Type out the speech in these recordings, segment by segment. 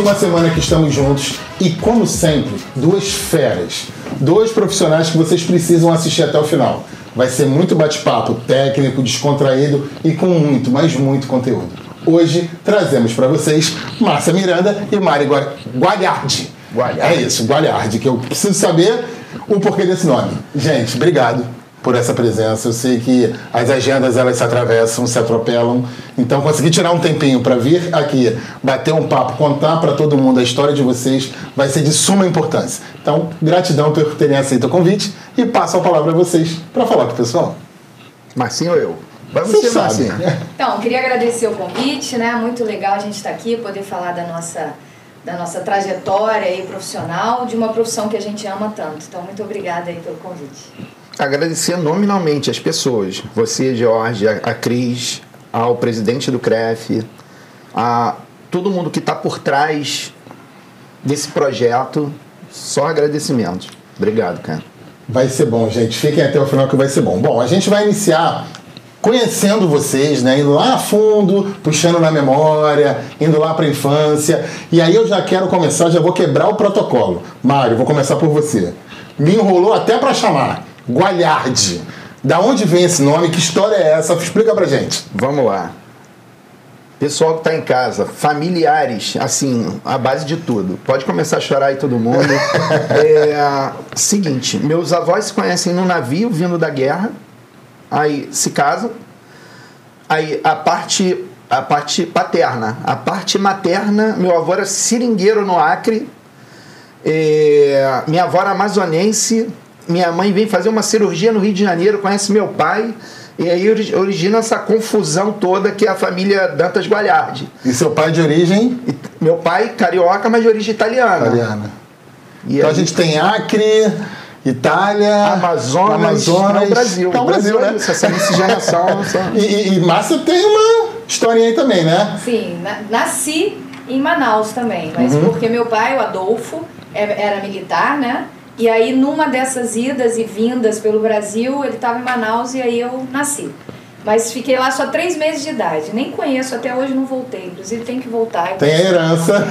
uma semana que estamos juntos e, como sempre, duas feras, dois profissionais que vocês precisam assistir até o final. Vai ser muito bate-papo técnico, descontraído e com muito, mas muito conteúdo. Hoje trazemos para vocês Márcia Miranda e Mari Gualhardi. É isso, Gualhardi, que eu preciso saber o porquê desse nome. Gente, obrigado por essa presença. Eu sei que as agendas elas se atravessam, se atropelam. Então, conseguir tirar um tempinho para vir aqui, bater um papo, contar para todo mundo a história de vocês, vai ser de suma importância. Então, gratidão por terem aceito o convite e passo a palavra a vocês para falar com o pessoal. Marcinho ou eu? Vai você, Marcinho. Então, queria agradecer o convite, né? Muito legal a gente estar aqui, poder falar da nossa trajetória aí profissional, de uma profissão que a gente ama tanto. Então, muito obrigada aí pelo convite. Agradecer nominalmente as pessoas, você, George, a Cris, ao presidente do CREF, a todo mundo que está por trás desse projeto, só agradecimentos. Obrigado, cara. Vai ser bom, gente. Fiquem até o final que vai ser bom. Bom, a gente vai iniciar conhecendo vocês, né? Indo lá a fundo, puxando na memória, indo lá para a infância. E aí eu já quero começar, já vou quebrar o protocolo. Mário, vou começar por você. Me enrolou até para chamar. Gualhardi. Da onde vem esse nome? Que história é essa? Explica pra gente. Vamos lá. Pessoal que tá em casa, familiares, assim, a base de tudo. Pode começar a chorar aí todo mundo. Seguinte, meus avós se conhecem num navio vindo da guerra, aí se casam, aí a parte paterna, a parte materna, meu avô era seringueiro no Acre, minha avó era amazonense. Minha mãe vem fazer uma cirurgia no Rio de Janeiro, conhece meu pai, e aí origina essa confusão toda que é a família Dantas Gualhardi. E seu pai de origem? Meu pai, carioca, mas de origem italiana. Então aí, a gente tem Acre, Itália, Amazonas, Brasil. Então, Brasil, né? Essa miscigenação. E Márcia tem uma historinha aí também, né? Sim, nasci em Manaus também, mas porque meu pai, o Adolfo, era militar, né? E aí, numa dessas idas e vindas pelo Brasil, ele estava em Manaus e aí eu nasci. Mas fiquei lá só 3 meses de idade. Nem conheço, até hoje não voltei. Inclusive, tem que voltar. Tem a herança.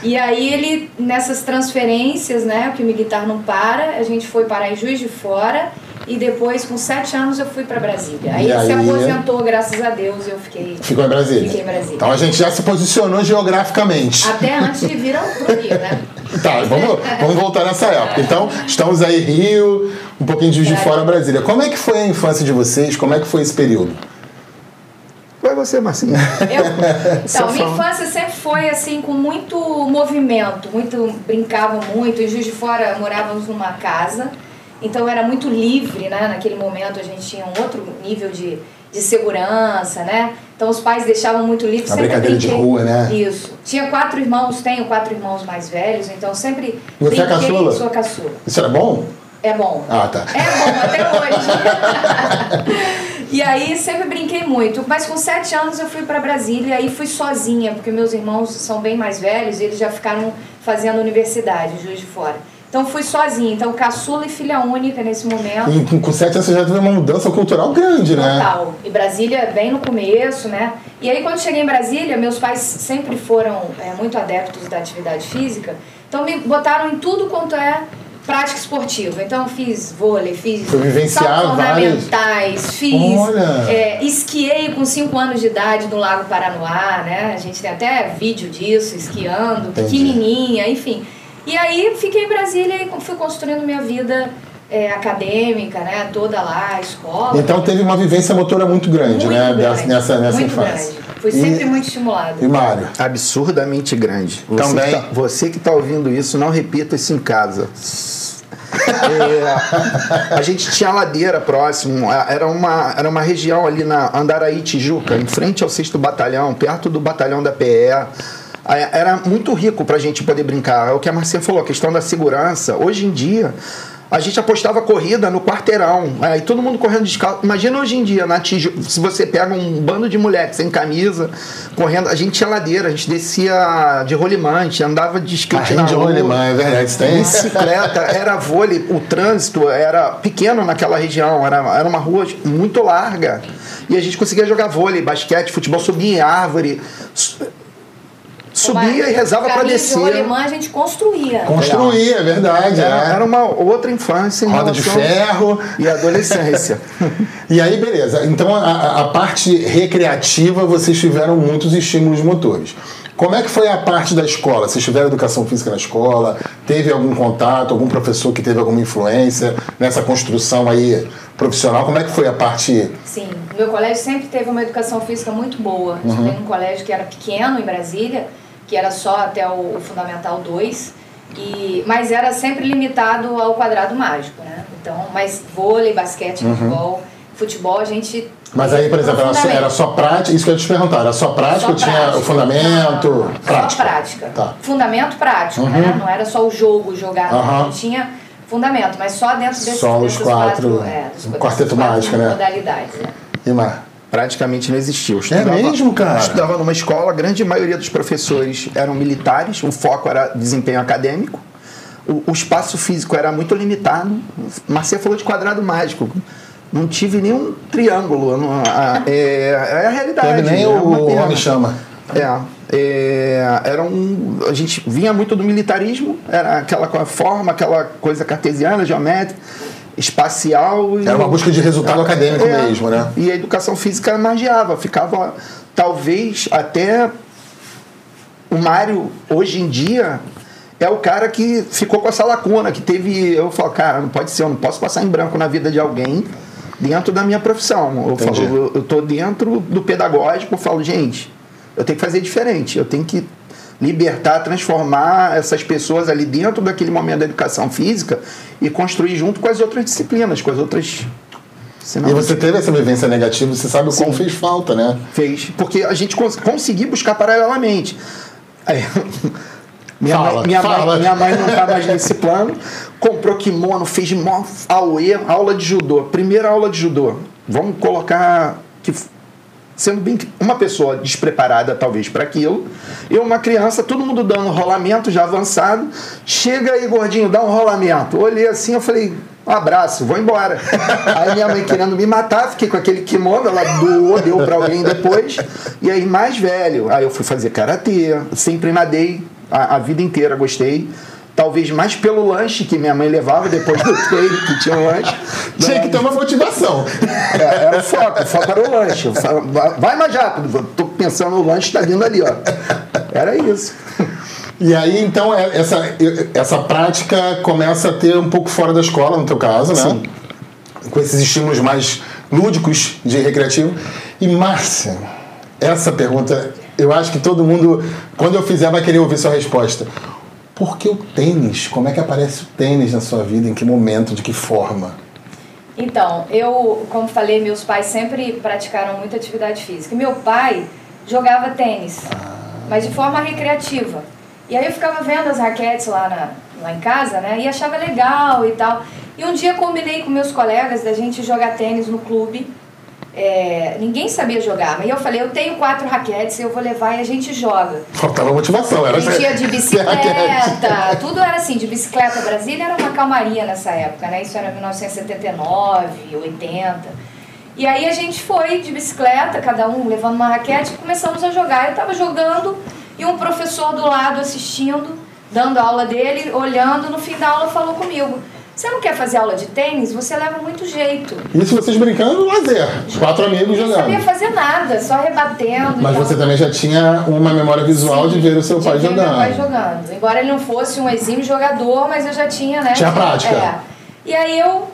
E aí, ele, nessas transferências, né, que o militar não para, a gente foi parar em Juiz de Fora. E depois, com 7 anos, eu fui para Brasília. Aí ele se aposentou, graças a Deus, eu fiquei... Ficou em Brasília? Fiquei em Brasília. Então a gente já se posicionou geograficamente. Até antes de vir pro Rio, né? Tá, vamos voltar nessa época. Então, estamos aí Rio, um pouquinho de Juiz de Fora, Brasília. Como é que foi a infância de vocês? Como é que foi esse período? Vai você, Marcinho. Então, minha infância sempre foi assim, com muito movimento, brincava muito. Em Juiz de Fora morávamos numa casa. Então era muito livre, né? Naquele momento a gente tinha um outro nível de segurança, né? Então os pais deixavam muito livre. A brincadeira de rua, né? Isso. Tinha 4 irmãos, tenho 4 irmãos mais velhos, então sempre Você é caçula? Sou caçula. Isso era bom? É bom. Ah, tá. É bom, até hoje. E aí sempre brinquei muito. Mas com 7 anos eu fui para Brasília e aí fui sozinha, porque meus irmãos são bem mais velhos e eles já ficaram fazendo universidade, Juiz de Fora. Então fui sozinha, então caçula e filha única nesse momento. E com 7 anos você já teve uma mudança cultural grande, né? Total. E Brasília bem no começo, né? E aí quando cheguei em Brasília, meus pais sempre foram muito adeptos da atividade física, então me botaram em tudo quanto é prática esportiva. Então fiz vôlei, fiz saltos ornamentais, fiz esquiei com 5 anos de idade no Lago Paranoá, né? A gente tem até vídeo disso, esquiando, pequenininha, enfim. E aí fiquei em Brasília e fui construindo minha vida acadêmica, né? Toda lá, a escola. Então teve uma vivência motora muito grande, né? Grande, nessa muito infância. Grande. Fui sempre muito estimulado. E Mário? Absurdamente grande. Também. Você que está ouvindo isso, não repita isso em casa. A gente tinha ladeira próximo, era uma região ali na Andaraí, Tijuca, em frente ao 6º Batalhão, perto do batalhão da PE. Era muito rico pra gente poder brincar. É o que a Marcinha falou, a questão da segurança. Hoje em dia, a gente apostava corrida no quarteirão. Aí todo mundo correndo descalço. Imagina hoje em dia, se você pega um bando de moleques sem camisa, correndo. A gente tinha ladeira, a gente descia de rolimã, andava de skate na rua. De rolimã, é verdade, isso tem. Bicicleta, era vôlei. O trânsito era pequeno naquela região. Era uma rua muito larga. E a gente conseguia jogar vôlei, basquete, futebol, subir em árvore. subia e rezava para descer. O alemã a gente construía. Construía, é verdade. Era uma outra infância. Roda de ferro. E adolescência. E aí, beleza. Então, a parte recreativa, vocês tiveram muitos estímulos motores. Como é que foi a parte da escola? Vocês tiveram educação física na escola? Teve algum contato, algum professor que teve alguma influência nessa construção aí profissional? Como é que foi a parte... Sim, o meu colégio sempre teve uma educação física muito boa. Eu estudei num colégio que era pequeno, em Brasília, que era só até o Fundamental 2, mas era sempre limitado ao quadrado mágico, né? Então, mas vôlei, basquete, futebol, a gente... Mas aí, por exemplo, era só prática, isso que eu ia te perguntar, era só prática ou tinha o fundamento? Prática. Só prática. Tá. Fundamento prático, né? Não era só o jogo jogar, não tinha fundamento, mas só dentro desses só os quatro quarteto mágico, né? Modalidades, né? E mais? Praticamente não existia. É mesmo, cara? Eu estudava numa escola, a grande maioria dos professores eram militares, o foco era desempenho acadêmico, o espaço físico era muito limitado. Marcia falou de quadrado mágico. Não tive nenhum triângulo. É a realidade. Teve nem o homem chama. A gente vinha muito do militarismo, era aquela forma, aquela coisa cartesiana, geométrica, espacial. Era uma busca de resultado acadêmico mesmo, né? E a educação física margeava, ficava talvez até o Mário, hoje em dia, é o cara que ficou com essa lacuna, que teve... Eu falo, cara, não pode ser, eu não posso passar em branco na vida de alguém dentro da minha profissão. Eu estou dentro do pedagógico, eu falo, gente, eu tenho que fazer diferente, eu tenho que libertar, transformar essas pessoas ali dentro daquele momento da educação física e construir junto com as outras disciplinas, com as outras... Senão, e você teve essa vivência negativa, você sabe o quão fez falta, né? Fez, porque a gente conseguiu buscar paralelamente. Aí, minha mãe não está mais nesse plano, comprou kimono, fez aula de judô, primeira aula de judô. Vamos colocar, sendo bem uma pessoa despreparada talvez para aquilo, eu uma criança, todo mundo dando rolamento já avançado, chega aí gordinho, dá um rolamento. Olhei assim, eu falei, um abraço, vou embora. Aí minha mãe querendo me matar, fiquei com aquele kimono, ela deu para alguém depois, e aí mais velho, aí eu fui fazer karatê, sempre nadei a vida inteira, gostei. Talvez mais pelo lanche que minha mãe levava depois do treino, que tinha um lanche. Tinha que ter uma motivação. Era o foco era o lanche. Vai mais rápido, tô pensando no lanche, tá vindo ali, ó. Era isso. E aí, então, essa prática começa a ter um pouco fora da escola, no teu caso, né? Sim. Com esses estímulos mais lúdicos de recreativo. E, Márcia, essa pergunta, eu acho que todo mundo, quando eu fizer, vai querer ouvir sua resposta. Por que o tênis? Como é que aparece o tênis na sua vida? Em que momento? De que forma? Então, como falei, meus pais sempre praticaram muita atividade física. Meu pai jogava tênis, mas de forma recreativa. E aí eu ficava vendo as raquetes lá em casa, né? E achava legal e tal. E um dia combinei com meus colegas da gente jogar tênis no clube. Ninguém sabia jogar, mas eu falei, eu tenho 4 raquetes, eu vou levar e a gente joga. Faltava motivação, a gente ia de bicicleta, tudo era assim, de bicicleta. Brasília era uma calmaria nessa época, né? Isso era 1979, 80. E aí a gente foi de bicicleta, cada um levando uma raquete, e começamos a jogar. Eu tava jogando e um professor do lado assistindo, dando a aula dele, olhando, no fim da aula falou comigo, você não quer fazer aula de tênis? Você leva muito jeito. Isso vocês brincando no lazer. 4 amigos jogando. Não sabia fazer nada, só rebatendo. Mas você também já tinha uma memória visual de ver o seu pai jogando. Meu pai jogando. Embora ele não fosse um exímio jogador, mas eu já tinha, né? Tinha prática. E aí eu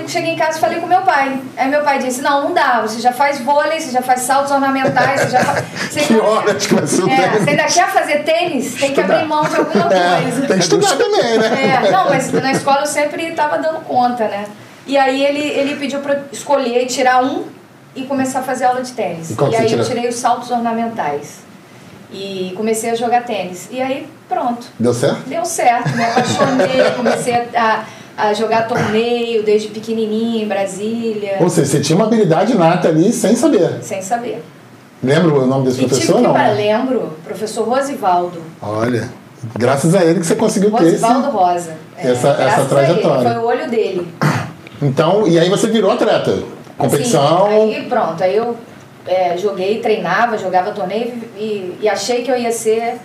cheguei em casa e falei com meu pai. Aí meu pai disse, não dá, você já faz vôlei, você já faz saltos ornamentais, você já faz... Que horas que vai ser o tênis? Você ainda quer fazer tênis? Tem que abrir mão de alguma coisa. Tem que estudar também, né? Não, mas na escola eu sempre estava dando conta, né? E aí ele pediu para escolher e tirar um e começar a fazer aula de tênis. E aí eu tirei os saltos ornamentais. E comecei a jogar tênis. E aí, pronto. Deu certo? Deu certo, me apaixonei, comecei a jogar torneio desde pequenininha em Brasília. Ou seja, você tinha uma habilidade nata ali sem saber. Sem saber. Lembra o nome desse professor, não? Lembro, professor Rosivaldo. Olha, graças a ele que você conseguiu ter Rosivaldo Rosa. essa trajetória. Foi o olho dele. Então, e aí você virou atleta? Competição? Sim, aí pronto, aí eu joguei, treinava, jogava torneio e achei que eu ia ser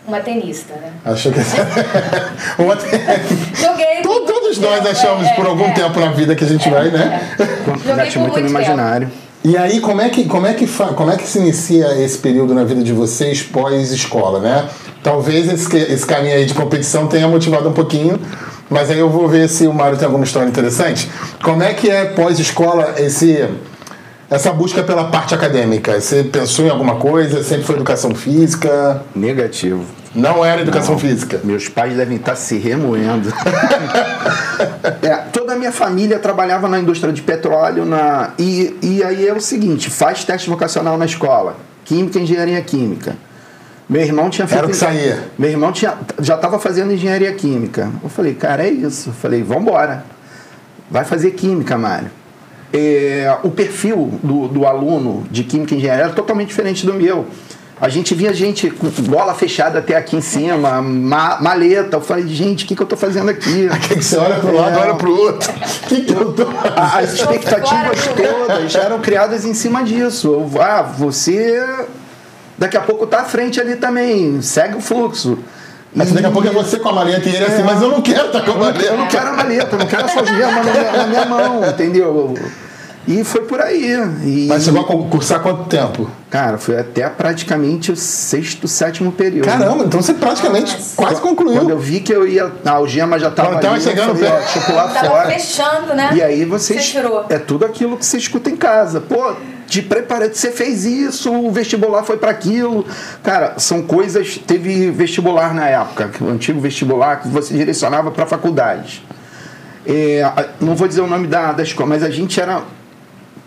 uma tenista, né? Achou que Joguei. Todos nós achamos por algum tempo na vida que a gente vai, né? Joguei muito no imaginário. E aí, como é que se inicia esse período na vida de vocês pós-escola, né? Talvez esse caminho aí de competição tenha motivado um pouquinho, mas aí eu vou ver se o Mário tem alguma história interessante. Como é que é pós-escola essa busca pela parte acadêmica? Você pensou em alguma coisa? Sempre foi educação física? Negativo. Não era educação física? Meus pais devem estar se remoendo. Toda a minha família trabalhava na indústria de petróleo. E aí é o seguinte, faz teste vocacional na escola. Química, engenharia química. Meu irmão tinha feito... Era o que saía. Meu irmão já estava fazendo engenharia química. Eu falei, cara, é isso. Eu falei, vambora. Vai fazer química, Mário. O perfil do aluno de química e engenharia era totalmente diferente do meu. A gente via gente com bola fechada até aqui em cima, maleta. Eu falei, gente, o que eu tô fazendo aqui? Aqui você olha pro lado, olha pro outro. O que eu tô fazendo? As expectativas todas eram criadas em cima disso. Você daqui a pouco tá à frente ali também, segue o fluxo. Mas daqui a pouco é você com a maleta e ele assim, mas eu não quero estar com a maleta. Eu não quero a maleta, eu não quero só gema na minha mão, entendeu? E foi por aí. Mas chegou a cursar quanto tempo? Cara, foi até praticamente o 6º, 7º período. Caramba, então você praticamente quase concluiu. Quando eu vi que eu ia... A algema já estava ali, chegando eu falei, deixa eu pular fora. Tava fechando, né? E aí você tirou. É tudo aquilo que você escuta em casa. Pô, te prepara, você fez isso, o vestibular foi para aquilo. Cara, são coisas... Teve vestibular na época, o antigo vestibular, que você direcionava para faculdades. Não vou dizer o nome da escola, mas a gente era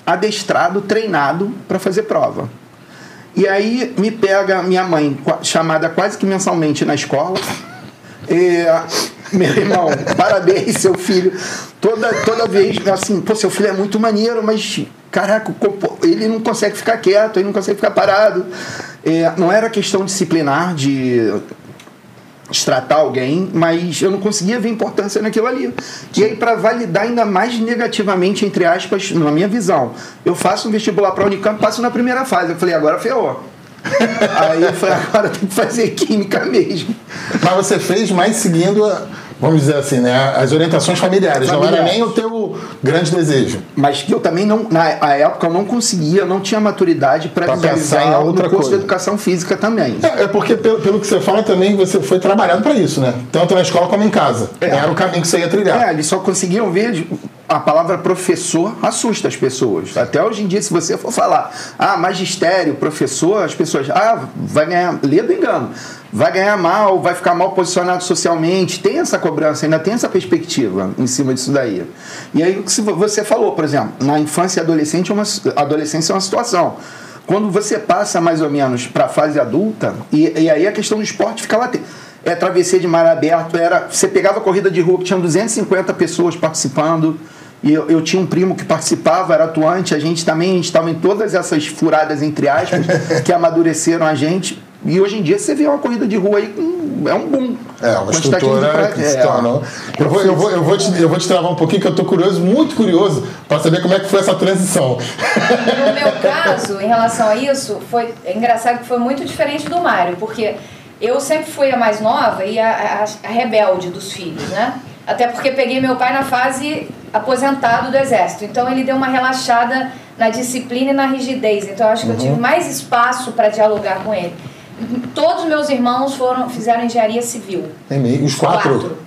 adestrado, treinado para fazer prova. E aí me pega minha mãe, chamada quase que mensalmente na escola. Meu irmão, parabéns, seu filho. Toda vez, assim, pô, seu filho é muito maneiro, mas, caraca, ele não consegue ficar quieto, ele não consegue ficar parado. Não era questão disciplinar de destratar alguém, mas eu não conseguia ver importância naquilo ali. E aí, para validar ainda mais negativamente, entre aspas, na minha visão, eu faço um vestibular para a Unicamp, passo na primeira fase. Eu falei, agora ferrou. Aí eu falei, agora tem que fazer química mesmo. Mas você fez mais seguindo, vamos dizer assim, né, as orientações familiares. Não era nem o teu grande desejo. Mas que eu também na época eu não conseguia, não tinha maturidade para pensar em outra curso de educação física também. É porque pelo que você fala também, você foi trabalhado para isso, né? Tanto na escola como em casa. Era o caminho que você ia trilhar. Eles só conseguiam ver... A palavra professor assusta as pessoas. Até hoje em dia, se você for falar magistério, professor, as pessoas vai ganhar, lê do engano, vai ganhar mal, vai ficar mal posicionado socialmente. Tem essa cobrança, ainda tem essa perspectiva em cima disso daí. E aí, o que você falou, por exemplo, na infância e adolescência é uma situação. Quando você passa mais ou menos para a fase adulta, e aí a questão do esporte fica latente. Travessia de mar aberto, você pegava a corrida de rua que tinha 250 pessoas participando, e eu tinha um primo que participava, era atuante, a gente estava em todas essas furadas, entre aspas, que amadureceram a gente, e hoje em dia você vê uma corrida de rua aí, é um boom. Uma estrutura que se tornou. Eu vou te travar um pouquinho, que eu estou curioso, muito curioso, para saber como é que foi essa transição. No meu caso, em relação a isso, é engraçado que foi muito diferente do Mário, porque eu sempre fui a mais nova e a rebelde dos filhos, né? Até porque peguei meu pai na fase aposentado do exército. Então ele deu uma relaxada na disciplina e na rigidez. Então eu acho que eu tive mais espaço para dialogar com ele. Todos meus irmãos fizeram engenharia civil. Os quatro?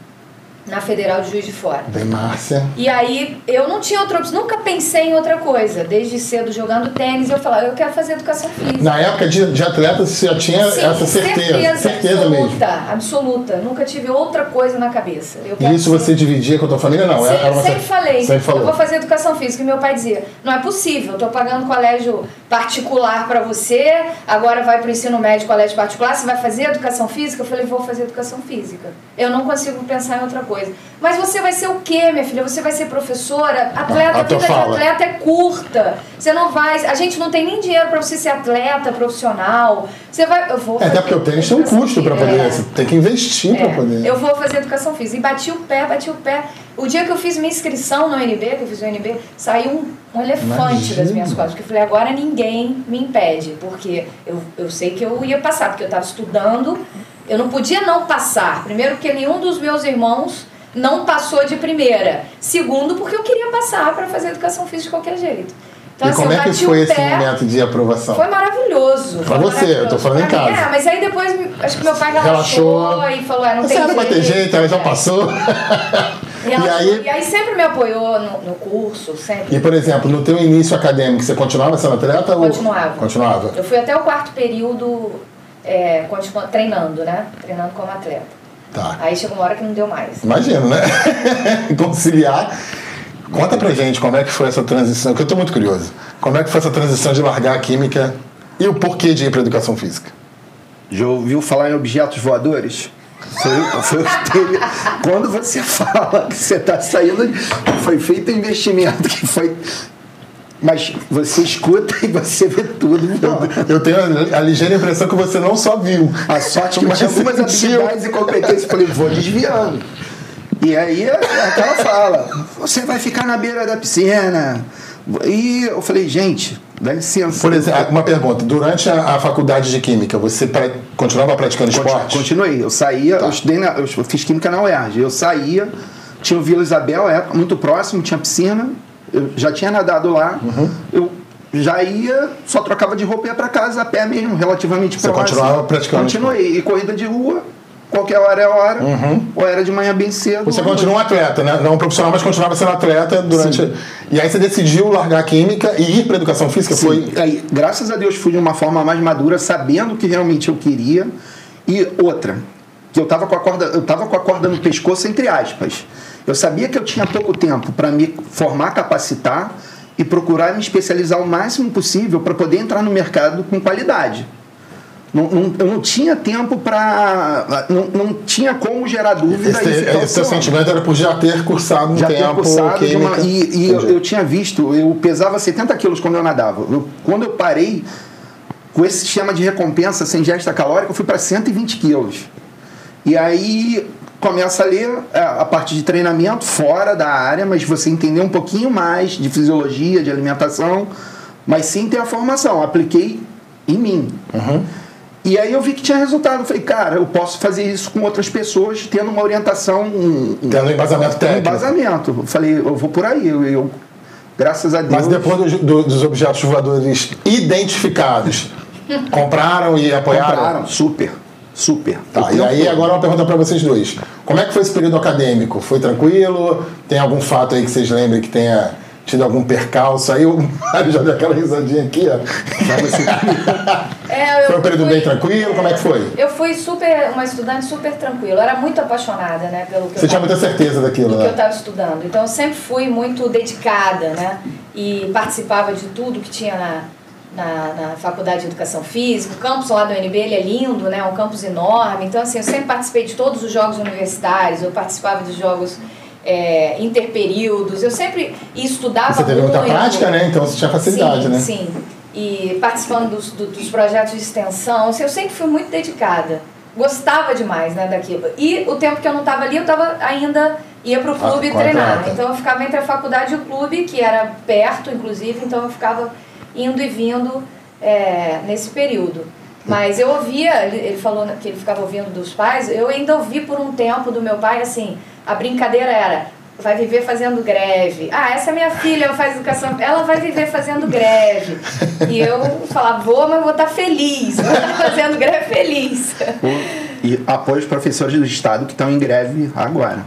Na Federal de Juiz de Fora. Bem, Márcia. E aí, eu não tinha outra opção, nunca pensei em outra coisa. Desde cedo, jogando tênis, eu falava, eu quero fazer educação física. Na época de atleta, você já tinha essa certeza? Certeza mesmo? Absoluta. Nunca tive outra coisa na cabeça. E isso você dividia com a tua família? Não, sempre falei. Sempre falou. Eu vou fazer educação física. E meu pai dizia, não é possível, eu estou pagando colégio particular para você, agora vai para o ensino médio, colégio particular, você vai fazer educação física? Eu falei, vou fazer educação física. Eu não consigo pensar em outra coisa. Mas você vai ser o quê, minha filha? Você vai ser professora? Atleta, a vida de atleta é curta. Você não vai... A gente não tem nem dinheiro para você ser atleta, profissional. Você vai... Eu vou fazer até porque o tênis tem um custo para poder... Você tem que investir para poder... Eu vou fazer educação física. E bati o pé. O dia que eu fiz minha inscrição no UNB, que eu fiz o UNB, saiu um elefante das minhas costas. Porque eu falei, agora ninguém me impede. Porque eu sei que eu ia passar, porque eu estava estudando. Eu não podia não passar. Primeiro, porque nenhum dos meus irmãos não passou de primeira. Segundo, porque eu queria passar para fazer educação física de qualquer jeito. Então, e como é que foi esse momento de aprovação? Foi maravilhoso. Pra você, eu tô falando em casa. Mas aí depois, acho que meu pai relaxou e falou, não tem jeito. Não vai ter jeito, ela já passou. E aí sempre me apoiou no curso, sempre. E, por exemplo, no teu início acadêmico, você continuava sendo atleta? Continuava. Eu fui até o 4º período treinando, né? Treinando como atleta. Tá. Aí chegou uma hora que não deu mais. Imagino, né? Conciliar. Conta pra gente como é que foi essa transição, que eu tô muito curioso. Como é que foi essa transição de largar a química e o porquê de ir pra educação física? Já ouviu falar em objetos voadores? Foi quando você fala que você está saindo, foi feito um investimento que foi. Mas você escuta e você vê tudo. Eu tenho a ligeira impressão que você não só viu. A sorte que eu tinha algumas habilidades e competências. Falei, vou desviando. E aí aquela fala, você vai ficar na beira da piscina. E eu falei, gente, dá licença. Por exemplo, uma pergunta. Durante a faculdade de Química, você continuava praticando esporte? Continuei. Eu saía, tá. eu fiz Química na UERJ. Eu saía, tinha o Vila Isabel, muito próximo, tinha piscina. Eu já tinha nadado lá. Eu já ia, só trocava de roupa e ia para casa a pé mesmo, relativamente próximo. Você continuava praticando? Continuei. E corrida de rua, qualquer hora é hora, ou era de manhã bem cedo. Você continua um atleta, né? Não um profissional, mas continuava sendo atleta durante... Sim. E aí você decidiu largar a química e ir para educação física? Sim. Foi? Aí, graças a Deus fui de uma forma mais madura, sabendo o que realmente eu queria. E outra, que eu estava com a corda no pescoço, entre aspas. Eu sabia que eu tinha pouco tempo para me formar, capacitar e procurar me especializar o máximo possível para poder entrar no mercado com qualidade. Eu não tinha tempo para... Não tinha como gerar dúvida. Esse seu sentimento era por já ter cursado um tempo química. Eu tinha visto, eu pesava 70 quilos quando eu nadava. Quando eu parei com esse sistema de recompensa sem ingesta calórica, eu fui para 120 quilos. E aí começa a ler a parte de treinamento fora da área, mas você entender um pouquinho mais de fisiologia, de alimentação, mas sim ter a formação. Apliquei em mim. E aí eu vi que tinha resultado. Eu falei, cara, eu posso fazer isso com outras pessoas, tendo uma orientação... Tendo um embasamento técnico. embasamento. Eu falei, eu vou por aí. Eu graças a Deus... Mas depois dos objetos voadores identificados, compraram e apoiaram? Compraram, super. Tá, e aí agora uma pergunta para vocês dois. Como é que foi esse período acadêmico? Foi tranquilo? Tem algum fato aí que vocês lembrem que tenha tido algum percalço? Aí o Mário já deu aquela risadinha aqui, ó. Foi um período bem tranquilo? Como é que foi? Eu fui uma estudante super tranquila. Eu era muito apaixonada, né? Pelo que Você tinha muita certeza daquilo, do né? que eu estava estudando. Então eu sempre fui muito dedicada, né? E participava de tudo que tinha na Faculdade de Educação Física. O campus lá do UNB, ele é lindo, né? Um campus enorme. Então, assim, eu sempre participei de todos os jogos universitários. Eu participava dos jogos interperíodos. Eu sempre estudava muito. Você teve muita prática, né? Então você tinha facilidade, né? Sim. E participando dos projetos de extensão. Assim, eu sempre fui muito dedicada. Gostava demais, né, daquilo. E o tempo que eu não estava ali, eu ia para o clube treinar. Então eu ficava entre a faculdade e o clube, que era perto, inclusive. Então eu ficava indo e vindo nesse período. Mas eu ouvia, ele falou que ele ficava ouvindo dos pais, eu ainda ouvi por um tempo do meu pai, assim, a brincadeira era, vai viver fazendo greve. Ah, essa é minha filha, ela faz educação, ela vai viver fazendo greve. E eu falava, mas vou estar feliz, vou estar fazendo greve feliz. E apoio os professores do estado que estão em greve agora.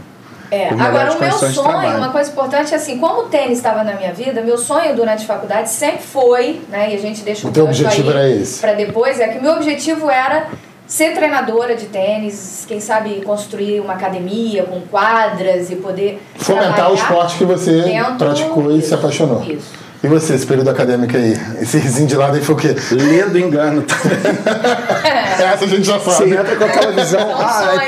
Agora o meu sonho, uma coisa importante é assim, como o tênis estava na minha vida, meu sonho durante a faculdade sempre foi, né, e a gente deixa o teu objetivo era esse para depois, que o meu objetivo era ser treinadora de tênis, quem sabe construir uma academia com quadras e poder fomentar o esporte que você praticou e se apaixonou. Isso. E você, esse período acadêmico aí? Esse risinho de lado aí foi o quê? Lendo engano. Essa a gente já sabe. Você entra com aquela visão.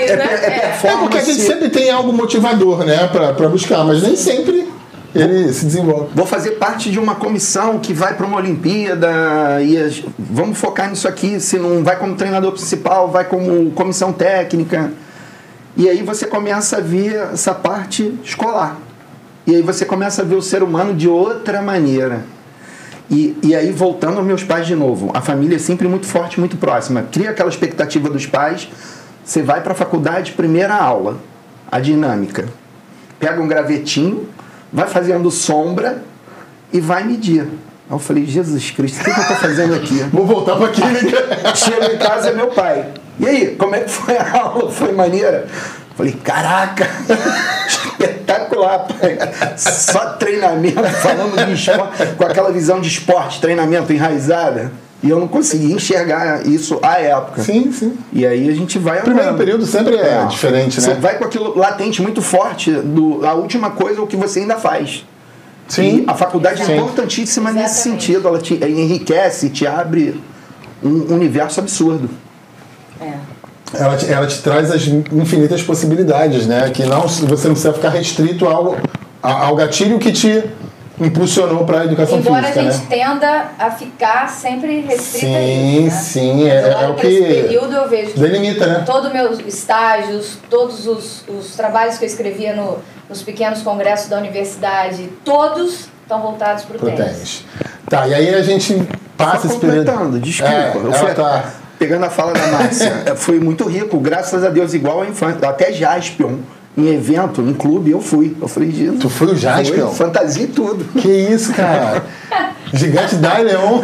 É porque a gente sempre tem algo motivador, né? Pra buscar, mas nem sempre ele se desenvolve. Vou fazer parte de uma comissão que vai para uma Olimpíada e vamos focar nisso aqui. Se não vai como treinador principal, vai como comissão técnica. E aí você começa a ver essa parte escolar. E aí você começa a ver o ser humano de outra maneira. E aí, voltando aos meus pais de novo, a família é sempre muito forte, muito próxima. Cria aquela expectativa dos pais, você vai para a faculdade, primeira aula, a dinâmica. Pega um gravetinho, vai fazendo sombra e vai medir. Aí eu falei, Jesus Cristo, o que eu estou fazendo aqui? Vou voltar para química. Chego em casa, é meu pai. E aí, como é que foi a aula? Foi maneira? Falei, caraca, espetacular, pai. Só treinamento, falando de esporte, com aquela visão de esporte, treinamento enraizada. E eu não conseguia enxergar isso à época. Sim, sim. E aí a gente vai... O primeiro período sempre é diferente, né? Você vai com aquilo latente muito forte, a última coisa é o que você ainda faz. Sim. E a faculdade é importantíssima nesse sentido. Ela te enriquece, te abre um universo absurdo. Ela te traz as infinitas possibilidades, né? Que não, você não precisa ficar restrito ao gatilho que te impulsionou para a educação Embora física, a gente tenda a ficar sempre restrita a sim, isso, né? sim, é o que nesse período eu vejo que delimita, né? todos meus estágios, todos os trabalhos que eu escrevia nos pequenos congressos da universidade, todos estão voltados para o tênis. Tá, e aí a gente passa esse período... Desculpa, pegando a fala da Márcia, foi muito rico, graças a Deus, igual a infância, até Jaspion, em evento, em clube, eu fui. Eu falei, Jesus, tu foi o Jaspion? Fantasia e tudo. Que isso, cara? Gigante Dai Leon.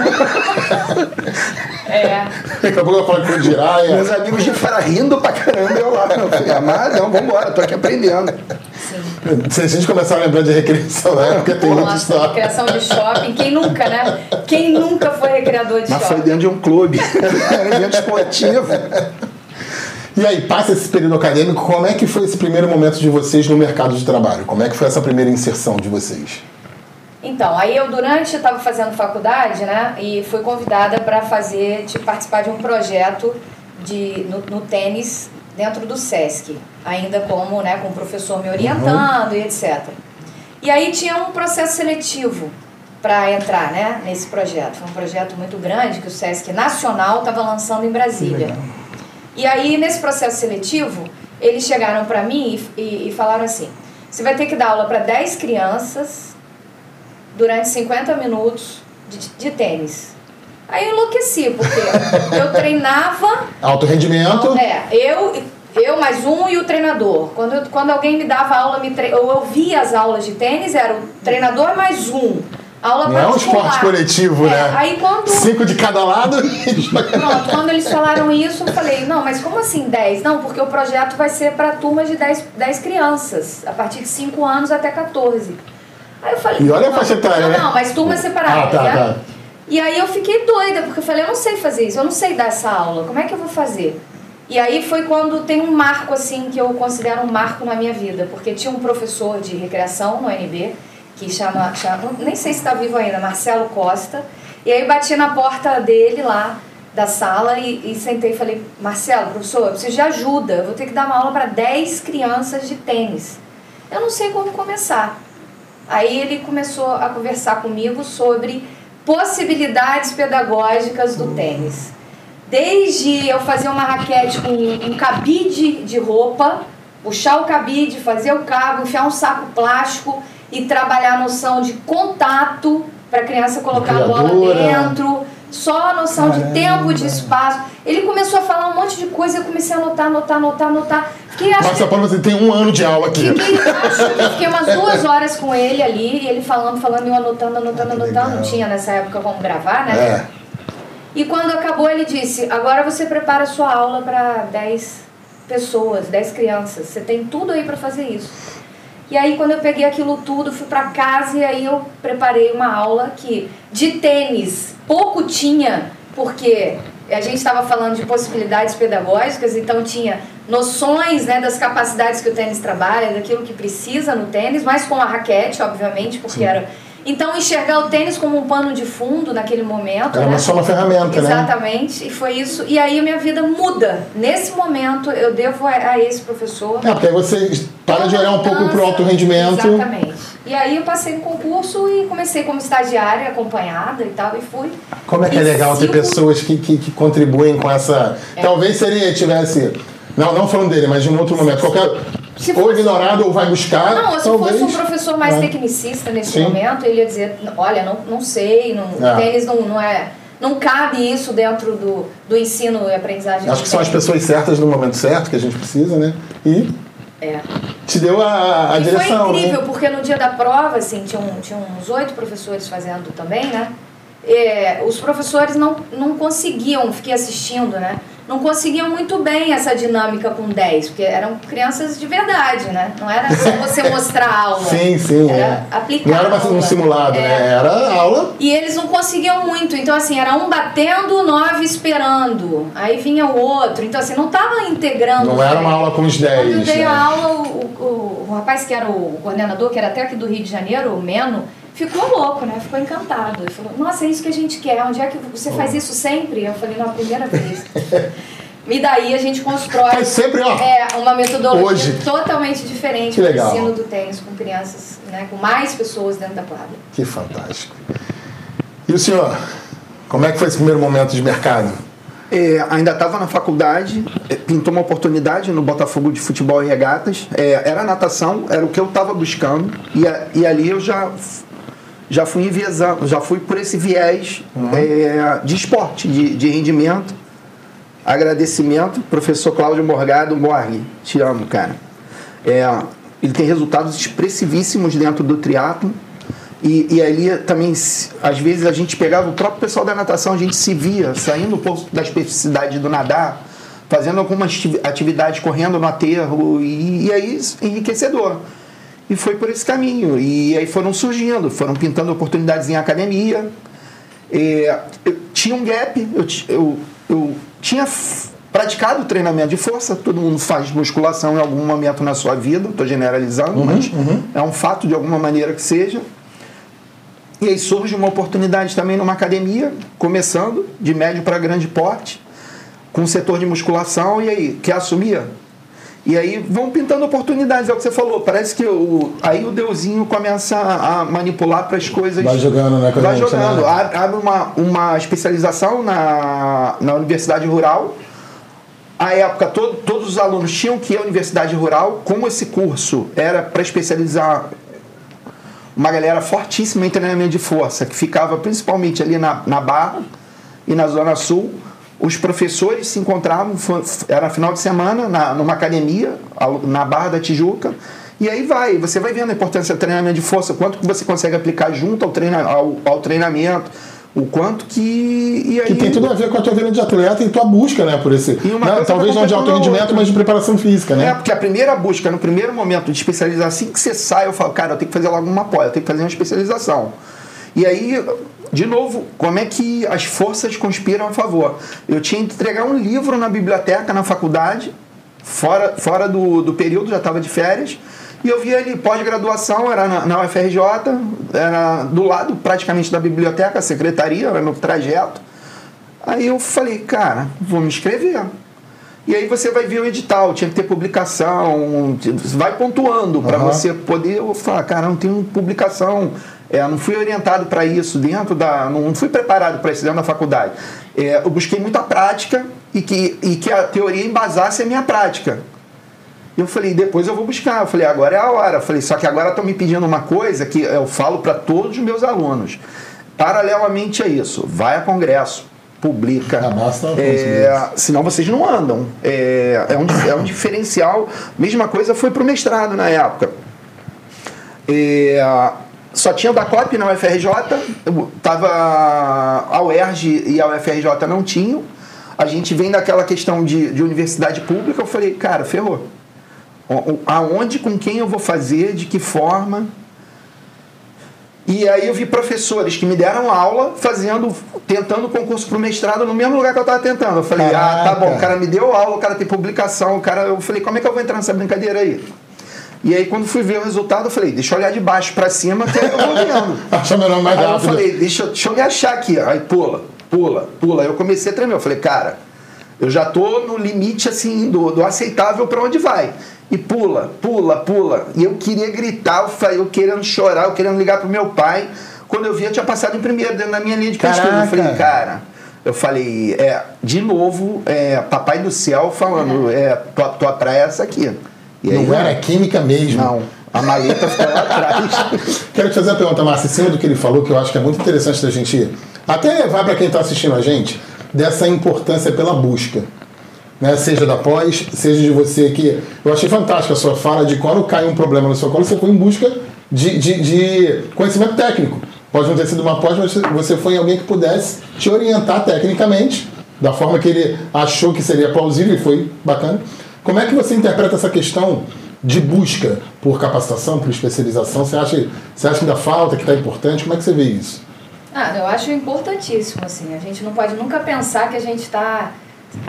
Daqui a pouco eu falo que foi de Jiraya. Meus amigos de fora rindo pra caramba, eu lá. Eu falei, mas não, vambora, tô aqui aprendendo. Sim. Se a gente começar a lembrar de recreação, né? Porque tem muita história. Recreação de shopping, quem nunca, né? Quem nunca foi recreador de shopping? Mas foi dentro de um clube, evento esportivo. E aí, passa esse período acadêmico, como é que foi esse primeiro momento de vocês no mercado de trabalho? Como é que foi essa primeira inserção de vocês? Então, aí eu estava fazendo faculdade, né? E fui convidada para participar de um projeto no tênis dentro do SESC. Ainda como, né, com o professor me orientando e etc. E aí tinha um processo seletivo para entrar, né, nesse projeto. Foi um projeto muito grande que o SESC Nacional estava lançando em Brasília. E aí, nesse processo seletivo, eles chegaram para mim e falaram assim, você vai ter que dar aula para 10 crianças durante 50 minutos de tênis. Aí eu enlouqueci, porque eu treinava... Alto rendimento? Eu mais um e o treinador. Quando alguém me dava aula, eu ouvia as aulas de tênis, era o treinador mais um. Aula não é um esporte coletivo, né? Aí 5 de cada lado. Pronto, quando eles falaram isso, eu falei, não, mas como assim 10? Não, porque o projeto vai ser para turmas de 10 crianças, a partir de 5 anos até 14. Aí eu falei... E olha a faixa etária, né? Não, mas turmas separadas. Tá. E aí eu fiquei doida, porque eu falei, eu não sei fazer isso, eu não sei dar essa aula, como é que eu vou fazer? E aí foi quando tem um marco, assim, que eu considero um marco na minha vida, porque tinha um professor de recreação no UNB, que chama nem sei se está vivo ainda, Marcelo Costa, e aí bati na porta dele lá, da sala, e sentei e falei, Marcelo, professor, eu preciso de ajuda, eu vou ter que dar uma aula para 10 crianças de tênis. Eu não sei como começar. Aí ele começou a conversar comigo sobre possibilidades pedagógicas do tênis. Desde eu fazer uma raquete com um cabide de roupa, puxar o cabide, fazer o cabo, enfiar um saco plástico e trabalhar a noção de contato para a criança colocar a bola dentro, só a noção de tempo, de espaço. Ele começou a falar um monte de coisa, eu comecei a anotar. Nossa, você tem 1 ano de aula aqui. Fiquei umas 2 horas com ele ali, e ele falando, e eu anotando. Não tinha nessa época como gravar, né? E quando acabou, ele disse, agora você prepara a sua aula para 10 pessoas, 10 crianças. Você tem tudo aí para fazer isso. E aí, quando eu peguei aquilo tudo, fui para casa e aí eu preparei uma aula que de tênis pouco tinha, porque a gente estava falando de possibilidades pedagógicas, então tinha noções, né, das capacidades que o tênis trabalha, daquilo que precisa no tênis, mas com a raquete, obviamente, porque era... Então, enxergar o tênis como um pano de fundo naquele momento. Era só uma ferramenta, né? Exatamente, e foi isso. E aí a minha vida muda. Nesse momento, eu devo a esse professor. Porque aí você para de olhar um pouco para o alto rendimento. Exatamente. E aí eu passei no concurso e comecei como estagiária, acompanhada e tal, e fui. Como é que é legal ter pessoas que contribuem com essa... Talvez tivesse Não falando dele, mas de um outro momento. Ou ignorado ou vai buscar. Não, ou se talvez, fosse um professor mais tecnicista nesse momento, ele ia dizer, olha, não sei, tênis não cabe isso dentro do ensino e aprendizagem. Acho que são as pessoas certas no momento certo que a gente precisa, né? E te deu a direção. Foi incrível, né? porque no dia da prova, assim, tinha uns 8 professores fazendo também, né? Os professores não conseguiam, fiquei assistindo, né? Não conseguiam muito bem essa dinâmica com 10, porque eram crianças de verdade, né? Não era só você mostrar a aula. Sim. Era aplicar. Não era um simulado, né? Era aula. E eles não conseguiam muito. Então, assim, era um batendo, 9 esperando. Aí vinha o outro. Então, assim, não estava integrando. Não era uma aula com os 10. Quando eu dei a aula, o rapaz que era o coordenador, que era até aqui do Rio de Janeiro, o Meno, ficou louco, né? Ficou encantado. Ele falou, nossa, é isso que a gente quer. Onde é que você faz isso sempre? Eu falei, não, a primeira vez. E daí a gente constrói sempre, uma metodologia totalmente diferente do ensino do tênis com crianças, né? Com mais pessoas dentro da quadra. Que fantástico. E o senhor? Como é que foi esse primeiro momento de mercado? Ainda estava na faculdade, pintou uma oportunidade no Botafogo de Futebol e Regatas. Era natação, era o que eu estava buscando. E ali eu já fui enviesando, já fui por esse viés de esporte, de rendimento. Agradecimento, professor Cláudio Morgado. Morgue, te amo, cara. Ele tem resultados expressivíssimos dentro do triatlo. E ali também, às vezes, a gente pegava o próprio pessoal da natação, a gente se via saindo um pouco da especificidade do nadar, fazendo algumas atividades, correndo no aterro, e aí enriquecedor. E foi por esse caminho. E aí foram pintando oportunidades em academia. Eu tinha um gap, eu tinha praticado treinamento de força, todo mundo faz musculação em algum momento na sua vida, estou generalizando, mas é um fato de alguma maneira que seja. E aí surge uma oportunidade também numa academia, começando, de médio para grande porte, com um setor de musculação, e aí, quer assumir? E aí vão pintando oportunidades, é o que você falou, parece que aí o Deusinho começa a manipular para as coisas... Vai jogando, né? Vai jogando, né? Abre uma especialização na Universidade Rural. À época, todos os alunos tinham que ir à Universidade Rural, como esse curso era para especializar uma galera fortíssima em treinamento de força, que ficava principalmente ali na Barra e na Zona Sul. Os professores se encontravam, era final de semana, numa academia, na Barra da Tijuca, e aí você vai vendo a importância do treinamento de força, quanto que você consegue aplicar junto ao treinamento, o quanto que... Que tem tudo a ver com a tua vida de atleta e tua busca, né, por esse... talvez não de alto rendimento, mas de preparação física, né? Porque a primeira busca, no primeiro momento de especializar, assim que você sai, eu falo, cara, eu tenho que fazer logo uma pós, eu tenho que fazer uma especialização. E aí, de novo, como é que as forças conspiram a favor? Eu tinha que entregar um livro na biblioteca, na faculdade, fora do período, já estava de férias, e eu vi ali, pós-graduação, era na UFRJ, era do lado praticamente da biblioteca, a secretaria, era no trajeto. Aí eu falei, cara, vou me inscrever. E aí você vai ver o edital, tinha que ter publicação, vai pontuando para você poder falar, cara, não tenho publicação, não fui orientado para isso não fui preparado para isso dentro da faculdade. Eu busquei muita prática e que a teoria embasasse a minha prática. Eu falei, depois eu vou buscar. Eu falei, agora é a hora. Eu falei, só que agora estão me pedindo uma coisa que eu falo para todos os meus alunos. Paralelamente a isso, vai a congresso, publica. Senão vocês não andam. É um diferencial. Mesma coisa foi para o mestrado na época. Só tinha o da COP na UFRJ, a UERJ e a UFRJ não tinham. A gente vem daquela questão de universidade pública. Eu falei, cara, ferrou. Aonde, com quem eu vou fazer, de que forma? E aí eu vi professores que me deram aula tentando concurso para o mestrado no mesmo lugar que eu estava tentando. Eu falei, tá bom, o cara me deu aula, o cara tem publicação, eu falei, como é que eu vou entrar nessa brincadeira aí? E aí quando fui ver o resultado, eu falei, deixa eu olhar de baixo para cima, que aí eu vou vendo. Aí eu falei, deixa eu me achar aqui. Aí pula. Aí eu comecei a tremer, eu falei, cara, eu já tô no limite assim do aceitável para onde vai. E pula. E eu queria gritar, eu querendo chorar, eu querendo ligar pro meu pai. Quando eu vi, eu tinha passado em primeiro, dentro da minha linha de pesquisa. Eu falei, cara, Eu falei, de novo, papai do céu falando, tua praia é essa aqui. E aí, não era química mesmo. Não, a maleta ficou lá atrás. Quero te fazer uma pergunta, Márcia, em cima do que ele falou, que eu acho que é muito interessante da gente até levar para quem está assistindo a gente, dessa importância pela busca. Né? Seja da pós, seja de você que... Eu achei fantástica a sua fala de quando cai um problema no seu colo, você foi em busca de conhecimento técnico. Pode não ter sido uma pós, mas você foi alguém que pudesse te orientar tecnicamente, da forma que ele achou que seria plausível, e foi bacana. Como é que você interpreta essa questão de busca por capacitação, por especialização? Você acha que ainda falta, que está importante? Como é que você vê isso? Eu acho importantíssimo, assim. A gente não pode nunca pensar que a gente está...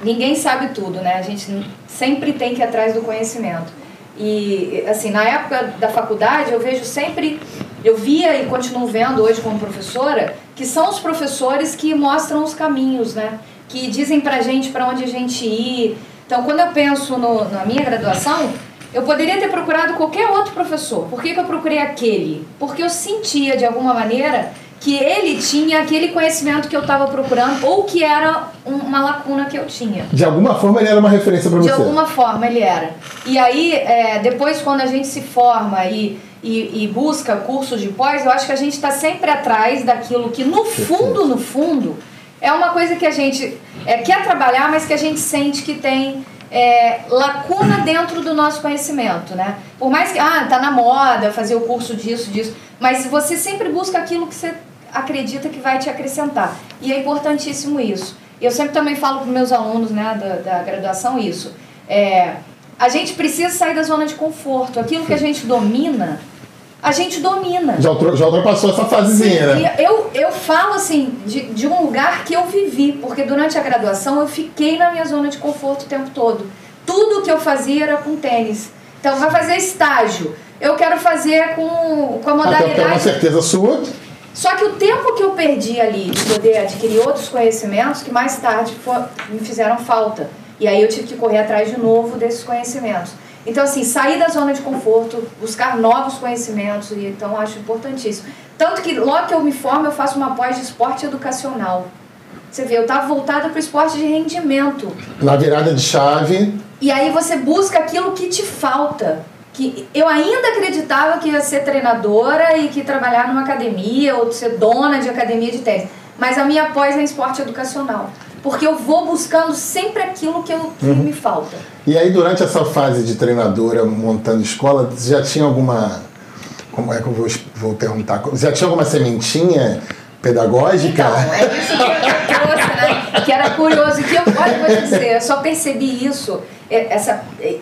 Ninguém sabe tudo, né? A gente sempre tem que ir atrás do conhecimento. E, assim, na época da faculdade, eu vejo sempre... Eu via e continuo vendo hoje como professora, que são os professores que mostram os caminhos, né? Que dizem pra gente para onde a gente ir. Então, quando eu penso na minha graduação, eu poderia ter procurado qualquer outro professor. Por que eu procurei aquele? Porque eu sentia, de alguma maneira, que ele tinha aquele conhecimento que eu estava procurando, ou que era uma lacuna que eu tinha. De alguma forma ele era uma referência para você? De alguma forma ele era. E aí, depois quando a gente se forma e busca cursos de pós, eu acho que a gente está sempre atrás daquilo que no fundo, é uma coisa que a gente quer trabalhar, mas que a gente sente que tem lacuna dentro do nosso conhecimento, né? Por mais que, tá na moda fazer o curso disso, mas você sempre busca aquilo que você acredita que vai te acrescentar. E é importantíssimo isso. Eu sempre também falo para os meus alunos, né, da graduação isso. A gente precisa sair da zona de conforto. Aquilo que a gente domina, a gente domina. Já ultrapassou essa fasezinha, né? Eu falo assim, de um lugar que eu vivi, porque durante a graduação eu fiquei na minha zona de conforto o tempo todo. Tudo que eu fazia era com tênis. Então, vai fazer estágio. Eu quero fazer com a modalidade... Até uma certeza sua. Só que o tempo que eu perdi ali de poder adquirir outros conhecimentos, que mais tarde me fizeram falta. E aí eu tive que correr atrás de novo desses conhecimentos. Então, assim, sair da zona de conforto, buscar novos conhecimentos, e então eu acho importantíssimo. Tanto que logo que eu me formo, eu faço uma pós de esporte educacional. Você vê, eu estava voltada para o esporte de rendimento. Na virada de chave. E aí você busca aquilo que te falta. Que eu ainda acreditava que ia ser treinadora e que ia trabalhar numa academia ou ser dona de academia de tênis. Mas a minha pós é em esporte educacional. Porque eu vou buscando sempre aquilo que me falta. E aí, durante essa fase de treinadora, montando escola, você já tinha alguma... Como é que eu vou perguntar? Já tinha alguma sementinha pedagógica? Então, é isso que eu trouxe, né? Que era curioso. Que olha, vou te dizer, eu só percebi isso.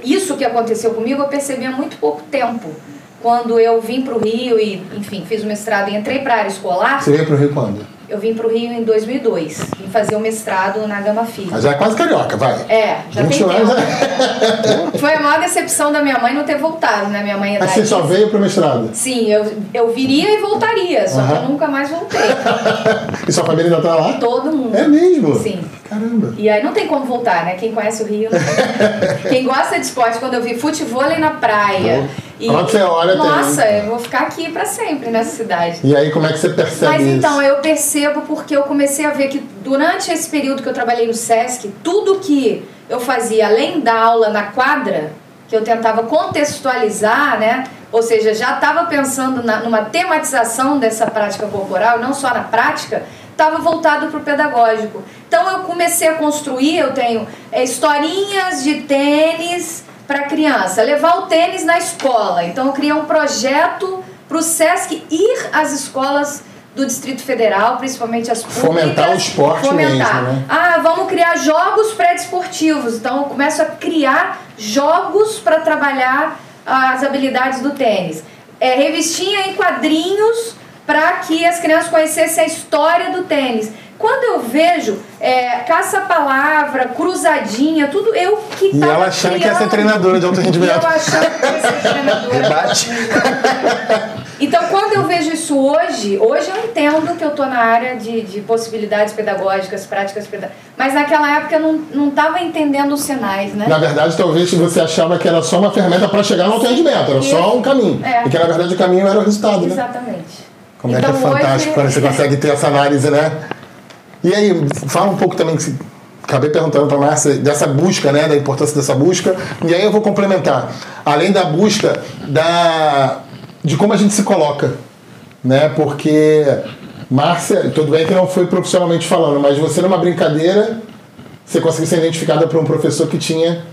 Isso que aconteceu comigo, eu percebi há muito pouco tempo. Quando eu vim para o Rio e, enfim, fiz o mestrado e entrei para a área escolar. Você veio para o Rio quando? Eu vim para o Rio em 2002. Vim fazer o mestrado na Gama Filho. Mas já é quase carioca, vai. Já tem tempo. Foi a maior decepção da minha mãe não ter voltado, né? Minha mãe é Mas você só veio para o mestrado? Sim, eu viria e voltaria, só que eu nunca mais voltei. E sua família ainda está lá? Todo mundo. É mesmo? Sim. Caramba. E aí não tem como voltar, né? Quem conhece o Rio... Quem gosta de esporte, quando eu vi futevôlei na praia... Onde você olha, nossa, eu vou ficar aqui para sempre nessa cidade. E aí, como é que você percebe Mas isso? então, eu percebo porque eu comecei a ver que durante esse período que eu trabalhei no SESC, tudo que eu fazia, além da aula na quadra, que eu tentava contextualizar, né? Ou seja, já estava pensando numa tematização dessa prática corporal, não só na prática, estava voltado para o pedagógico. Então, eu comecei a construir, eu tenho historinhas de tênis para criança, levar o tênis na escola. Então eu criei um projeto para o SESC ir às escolas do Distrito Federal, principalmente as públicas. Fomentar o esporte mesmo, né? Vamos criar jogos pré-desportivos. Então eu começo a criar jogos para trabalhar as habilidades do tênis. Revistinha em quadrinhos para que as crianças conhecessem a história do tênis. Quando eu vejo caça-palavra, cruzadinha, tudo eu que estava criando. E ela achando que ia ser treinadora de alto rendimento. E eu achando que ia ser treinadora. Debate. Então, quando eu vejo isso hoje eu entendo que eu estou na área de possibilidades pedagógicas, práticas pedagógicas. Mas naquela época eu não estava entendendo os sinais, né? Na verdade, talvez você achava que era só uma ferramenta para chegar no alto rendimento, era só um caminho. E que na verdade o caminho era o resultado, né? Exatamente. Como então, é que é fantástico hoje... quando você consegue ter essa análise, né? E aí, fala um pouco também, que acabei perguntando para a Márcia, dessa busca, né, da importância dessa busca, e aí eu vou complementar. Além da busca, de como a gente se coloca, né, porque, Márcia, tudo bem que não foi profissionalmente falando, mas você numa brincadeira, você conseguiu ser identificada por um professor que tinha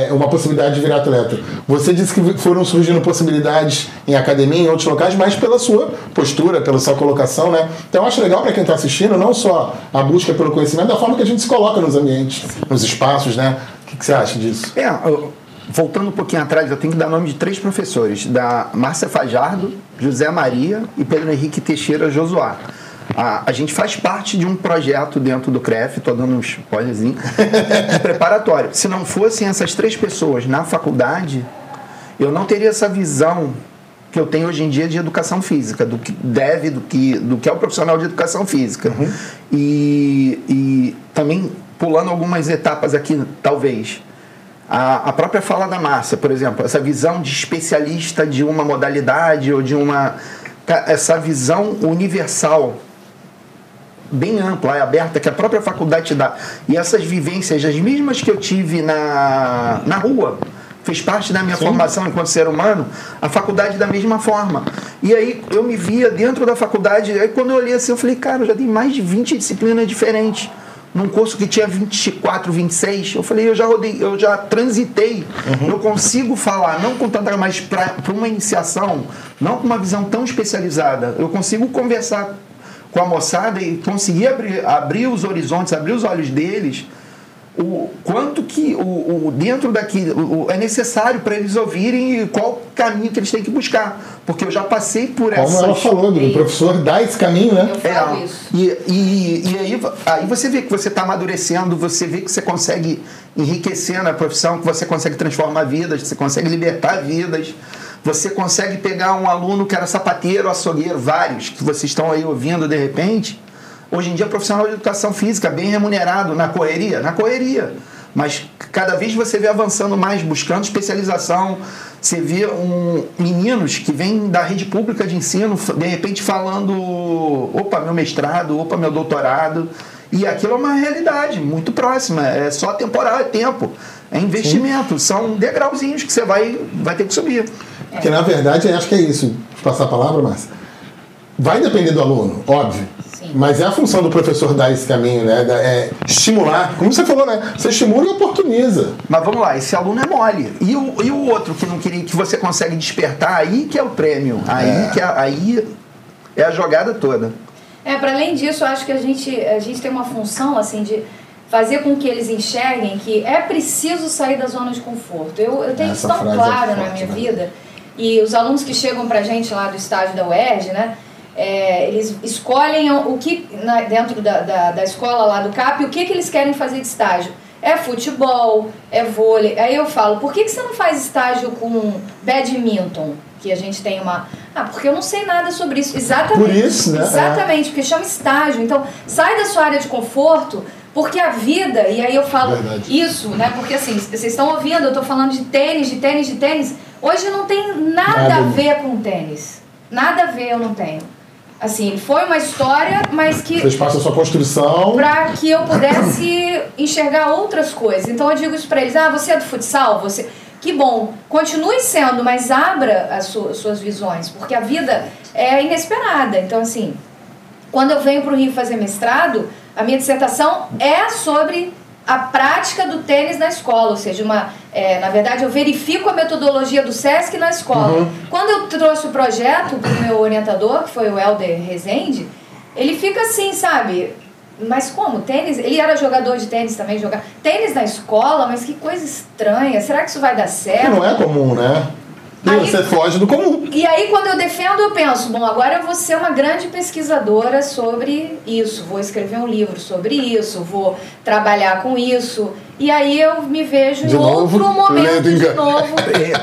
uma possibilidade de virar atleta. Você disse que foram surgindo possibilidades em academia, em outros locais, mas pela sua postura, pela sua colocação, né? Então eu acho legal para quem está assistindo, não só a busca pelo conhecimento, da forma que a gente se coloca nos ambientes, nos espaços, né? O que você acha disso? Voltando um pouquinho atrás, eu tenho que dar nome de 3 professores, da Márcia Fajardo, José Maria e Pedro Henrique Teixeira Josuá. A gente faz parte de um projeto dentro do CREF, estou dando um spoilerzinho, preparatório. Se não fossem essas 3 pessoas na faculdade, eu não teria essa visão que eu tenho hoje em dia de educação física, do que é o profissional de educação física. Uhum. E também, pulando algumas etapas aqui, talvez, a própria fala da Márcia, por exemplo, essa visão de especialista de uma modalidade ou de essa visão universal, bem ampla, aberta, que a própria faculdade te dá. E essas vivências, as mesmas que eu tive na rua, fez parte da minha formação enquanto ser humano, a faculdade da mesma forma. E aí eu me via dentro da faculdade, aí quando eu olhei assim, eu falei, cara, eu já tenho mais de 20 disciplinas diferentes. Num curso que tinha 24, 26, eu falei, eu já transitei, eu consigo falar, não com tanta, mas para uma iniciação, não com uma visão tão especializada, eu consigo conversar com a moçada e conseguir abrir os horizontes, abrir os olhos deles, o quanto que dentro daquilo é necessário para eles ouvirem e qual caminho que eles têm que buscar, porque eu já passei por essa. Como ela falou, o professor dá esse caminho, né? Eu falo isso. E aí você vê que você está amadurecendo, você vê que você consegue enriquecer na profissão, que você consegue transformar vidas, que você consegue libertar vidas. Você consegue pegar um aluno que era sapateiro, açougueiro, vários que vocês estão aí ouvindo de repente. Hoje em dia, profissional de educação física, bem remunerado, na correria. Mas cada vez você vê avançando mais, buscando especialização. Você vê meninos que vêm da rede pública de ensino, de repente falando, opa, meu mestrado, opa, meu doutorado. E aquilo é uma realidade muito próxima, é só temporal, é tempo, é investimento, são degrauzinhos que você vai ter que subir. Porque, na verdade, acho que é isso. Vou passar a palavra, Márcia. Vai depender do aluno, óbvio. Sim. Mas é a função do professor dar esse caminho, né? Estimular. Como você falou, né? Você estimula e oportuniza. Mas vamos lá, esse aluno é mole. E o outro que não queria, que você consegue despertar, aí que é o prêmio. Aí é a jogada toda. Para além disso, eu acho que a gente tem uma função, assim, de fazer com que eles enxerguem que é preciso sair da zona de conforto. Eu tenho isso tão claro na minha vida. E os alunos que chegam pra gente lá do estágio da UERJ, né, eles escolhem o que, dentro da escola lá do CAP, o que eles querem fazer de estágio. É futebol, é vôlei. Aí eu falo, por que você não faz estágio com badminton? Que a gente tem uma... porque eu não sei nada sobre isso. Exatamente. Por isso, né? Exatamente, porque chama estágio. Então, sai da sua área de conforto, porque a vida... E aí eu falo isso, né? Porque assim, vocês estão ouvindo, eu estou falando de tênis. Hoje não tem nada a ver com tênis. Nada a ver, eu não tenho. Assim, foi uma história, mas que... Vocês passam a sua construção... Para que eu pudesse enxergar outras coisas. Então eu digo isso para eles, você é do futsal? Você... Que bom, continue sendo, mas abra as suas visões, porque a vida é inesperada. Então, assim, quando eu venho para o Rio fazer mestrado, a minha dissertação é sobre a prática do tênis na escola, ou seja, na verdade eu verifico a metodologia do SESC na escola. Quando eu trouxe o projeto para o meu orientador, que foi o Helder Rezende, ele fica assim, sabe... Mas como? Tênis? Ele era jogador de tênis também, jogar tênis na escola, mas que coisa estranha. Será que isso vai dar certo? Que não é comum, né? E aí, você foge do comum. E aí, quando eu defendo, eu penso, bom, agora eu vou ser uma grande pesquisadora sobre isso. Vou escrever um livro sobre isso, vou trabalhar com isso. E aí eu me vejo em outro momento de novo,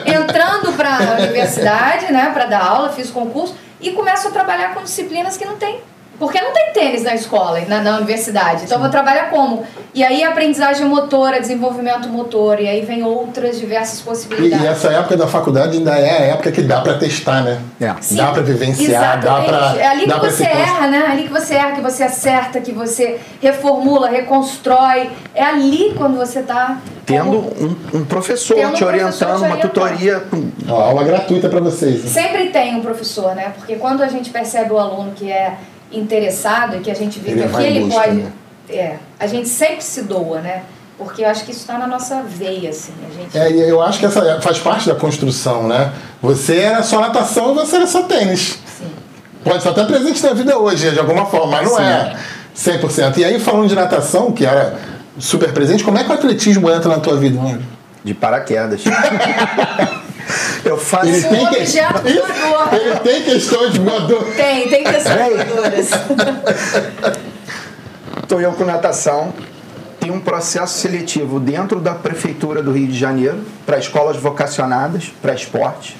entrando para a universidade, né, para dar aula, fiz concurso, e começo a trabalhar com disciplinas que não tem Porque não tem tênis na escola, na universidade. Então eu vou trabalhar como? E aí aprendizagem motora, desenvolvimento motor, e aí vem outras diversas possibilidades. E essa época da faculdade ainda é a época que dá pra testar, né? Sim, dá pra vivenciar, dá pra... É ali que você erra, né? Ali que você erra, que você acerta, que você reformula, reconstrói. É ali quando você tá... Tendo um professor te orientando, uma tutoria. Ó, aula gratuita pra vocês. Sempre tem um professor, né? Porque quando a gente percebe o aluno que é interessado e que a gente vê que aqui ele pode... Né? A gente sempre se doa, né? Porque eu acho que isso está na nossa veia, assim. E eu acho que essa faz parte da construção, né? Você era só natação e você era só tênis. Sim. Pode estar até presente na vida hoje, de alguma forma, mas não é 100%. E aí, falando de natação, que era super presente, como é que o atletismo entra na tua vida, Mário? De paraquedas. Eu faço... Ele tem questões voadoras. Tem questões voadoras. Estou eu com natação. Tem um processo seletivo dentro da Prefeitura do Rio de Janeiro para escolas vocacionadas, para esporte.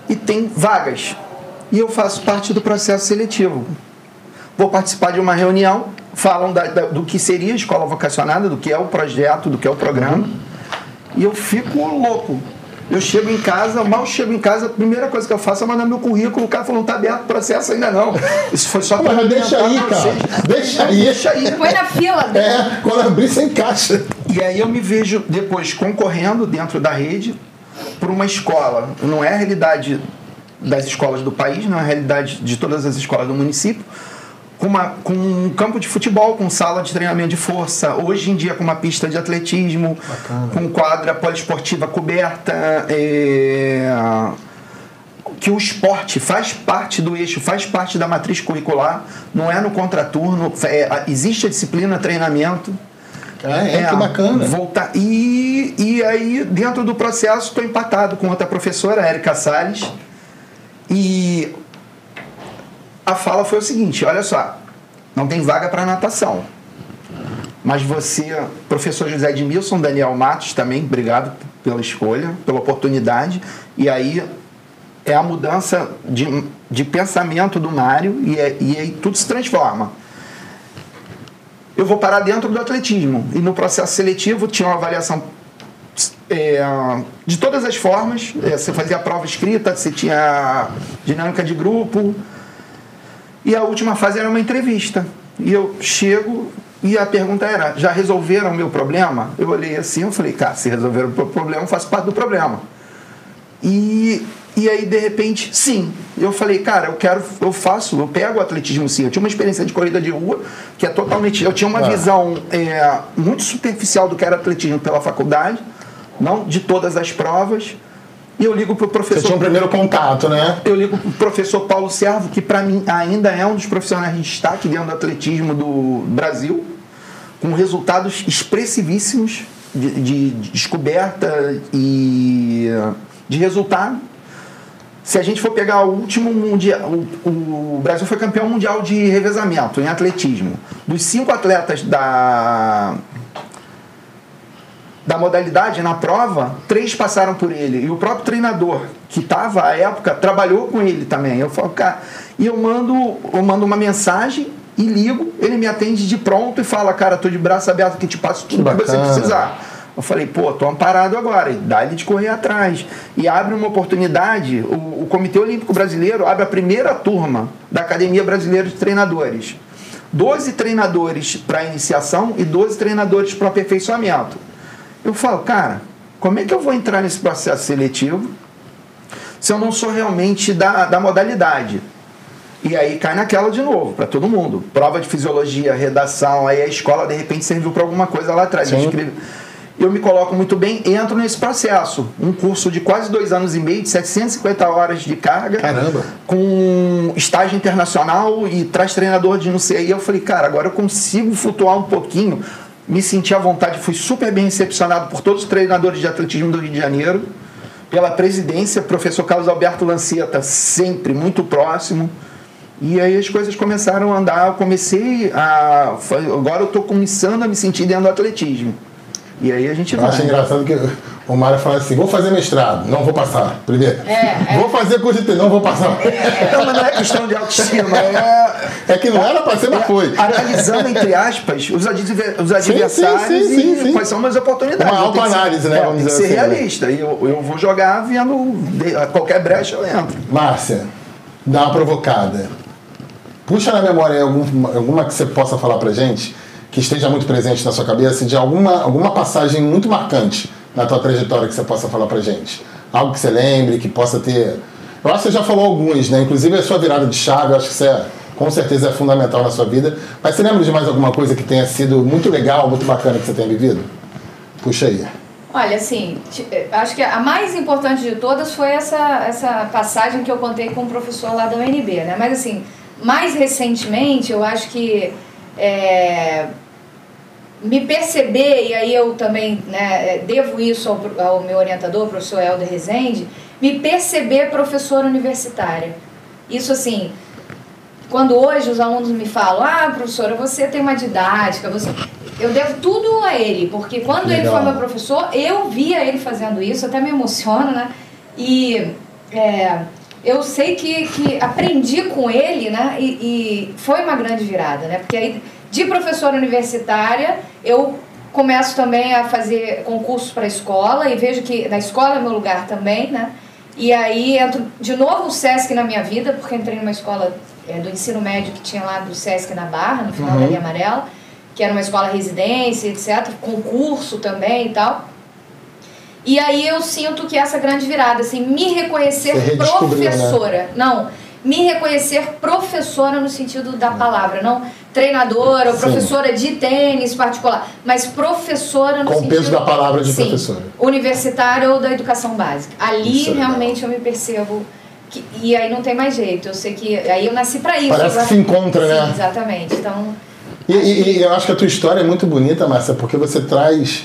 E tem vagas. E eu faço parte do processo seletivo. Vou participar de uma reunião, falam do que seria a escola vocacionada, do que é o projeto, do que é o programa. E eu fico louco. Eu chego em casa, mal chego em casa, a primeira coisa que eu faço é mandar meu currículo. O cara falou, não está aberto o processo ainda não. Isso foi só para... Mas deixa aí, cara. Deixa aí. Põe na fila. Quando abrir, você encaixa. E aí eu me vejo depois concorrendo dentro da rede por uma escola. Não é a realidade das escolas do país, não é a realidade de todas as escolas do município. Com um campo de futebol, com sala de treinamento de força, hoje em dia com uma pista de atletismo, com quadra poliesportiva coberta, que o esporte faz parte do eixo, faz parte da matriz curricular, não é no contraturno, existe a disciplina treinamento. Que bacana. Voltar, e aí, dentro do processo, estou empatado com outra professora, Érica Salles, e a fala foi o seguinte, olha só, não tem vaga para natação, mas você, professor José Edmilson, Daniel Matos também, obrigado pela escolha, pela oportunidade, e aí é a mudança de pensamento do Mário e aí tudo se transforma. Eu vou parar dentro do atletismo, e no processo seletivo tinha uma avaliação de todas as formas, você fazia a prova escrita, você tinha dinâmica de grupo, e a última fase era uma entrevista. E eu chego e a pergunta era, já resolveram o meu problema? Eu olhei assim, eu falei, cara, se resolveram o problema, eu faço parte do problema. E aí, de repente, sim. Eu falei, cara, eu pego o atletismo sim. Eu tinha uma experiência de corrida de rua, que é totalmente... Eu tinha uma visão muito superficial do que era atletismo pela faculdade, não de todas as provas. E eu ligo para o professor... Você tinha um primeiro contato, né? Eu ligo para o professor Paulo Servo, que para mim ainda é um dos profissionais de destaque dentro do atletismo do Brasil, com resultados expressivíssimos de descoberta e de resultado. Se a gente for pegar o último mundial, o Brasil foi campeão mundial de revezamento em atletismo. Dos 5 atletas da modalidade na prova, 3 passaram por ele. E o próprio treinador, que estava à época, trabalhou com ele também. Eu falo, cara, e eu mando uma mensagem e ligo, ele me atende de pronto e fala, cara, tô de braço aberto que te passo tudo que você precisar. Eu falei, pô, tô amparado agora, dá-lhe de correr atrás. E abre uma oportunidade, o Comitê Olímpico Brasileiro abre a primeira turma da Academia Brasileira de Treinadores. 12 treinadores para iniciação e 12 treinadores para aperfeiçoamento. Eu falo, cara, como é que eu vou entrar nesse processo seletivo se eu não sou realmente da modalidade? E aí cai naquela de novo, para todo mundo. Prova de fisiologia, redação, aí a escola de repente serviu para alguma coisa lá atrás. Eu me coloco muito bem, entro nesse processo. Um curso de quase 2 anos e meio, de 750 horas de carga. Caramba! Com estágio internacional e traz treinador de não sei. Aí eu falei, cara, agora eu consigo flutuar um pouquinho. Me senti à vontade, fui super bem recepcionado por todos os treinadores de atletismo do Rio de Janeiro, pela presidência, professor Carlos Alberto Lanceta, sempre muito próximo. E aí as coisas começaram a andar, agora eu estou começando a me sentir dentro do atletismo. E aí a gente vai. Eu acho engraçado que O Mário fala assim, vou fazer mestrado, não vou passar. Primeiro. Vou fazer curso de não vou passar. Não, mas não é questão de autoestima, é que não era pra ser, mas foi. Analisando, entre aspas, os adversários sim. quais são as oportunidades. Uma autoanálise, né? Vamos dizer ser assim, realista. Né? Eu vou jogar vendo qualquer brecha eu entro. Márcia, dá uma provocada. Puxa na memória aí alguma que você possa falar pra gente, que esteja muito presente na sua cabeça, de alguma passagem muito marcante na tua trajetória que você possa falar pra gente. Algo que você lembre, que possa ter... Eu acho que você já falou alguns, né? Inclusive a sua virada de chave, eu acho que você com certeza é fundamental na sua vida. Mas você lembra de mais alguma coisa que tenha sido muito legal, muito bacana que você tenha vivido? Puxa aí. Olha, assim, acho que a mais importante de todas foi essa passagem que eu contei com o professor lá da UNB, né? Mas assim, mais recentemente, eu acho que me perceber, e aí eu também, né, devo isso ao meu orientador, o professor Helder Rezende, me perceber professora universitária. Isso assim, quando hoje os alunos me falam, professora, você tem uma didática, eu devo tudo a ele, porque quando ele foi meu professor, eu via ele fazendo isso, até me emociona, né? E eu sei que aprendi com ele, né? E foi uma grande virada, né? Porque aí, de professora universitária, eu começo também a fazer concursos para a escola e vejo que na escola é meu lugar também, né? E aí entro de novo o SESC na minha vida, porque entrei numa escola do ensino médio que tinha lá do SESC na Barra, no final da linha amarela, que era uma escola residência, etc., concurso também e tal. E aí eu sinto que essa grande virada, assim, me reconhecer professora, né? Não, me reconhecer professora no sentido da palavra, não treinadora ou professora de tênis particular, mas professora no sentido... Com o peso da palavra de professora. Universitária ou da educação básica. Ali realmente eu me percebo... E aí não tem mais jeito, eu sei que... Aí eu nasci pra isso. Parece que se encontra, né? Sim, exatamente, então... E eu acho que a tua história é muito bonita, Márcia, porque você traz...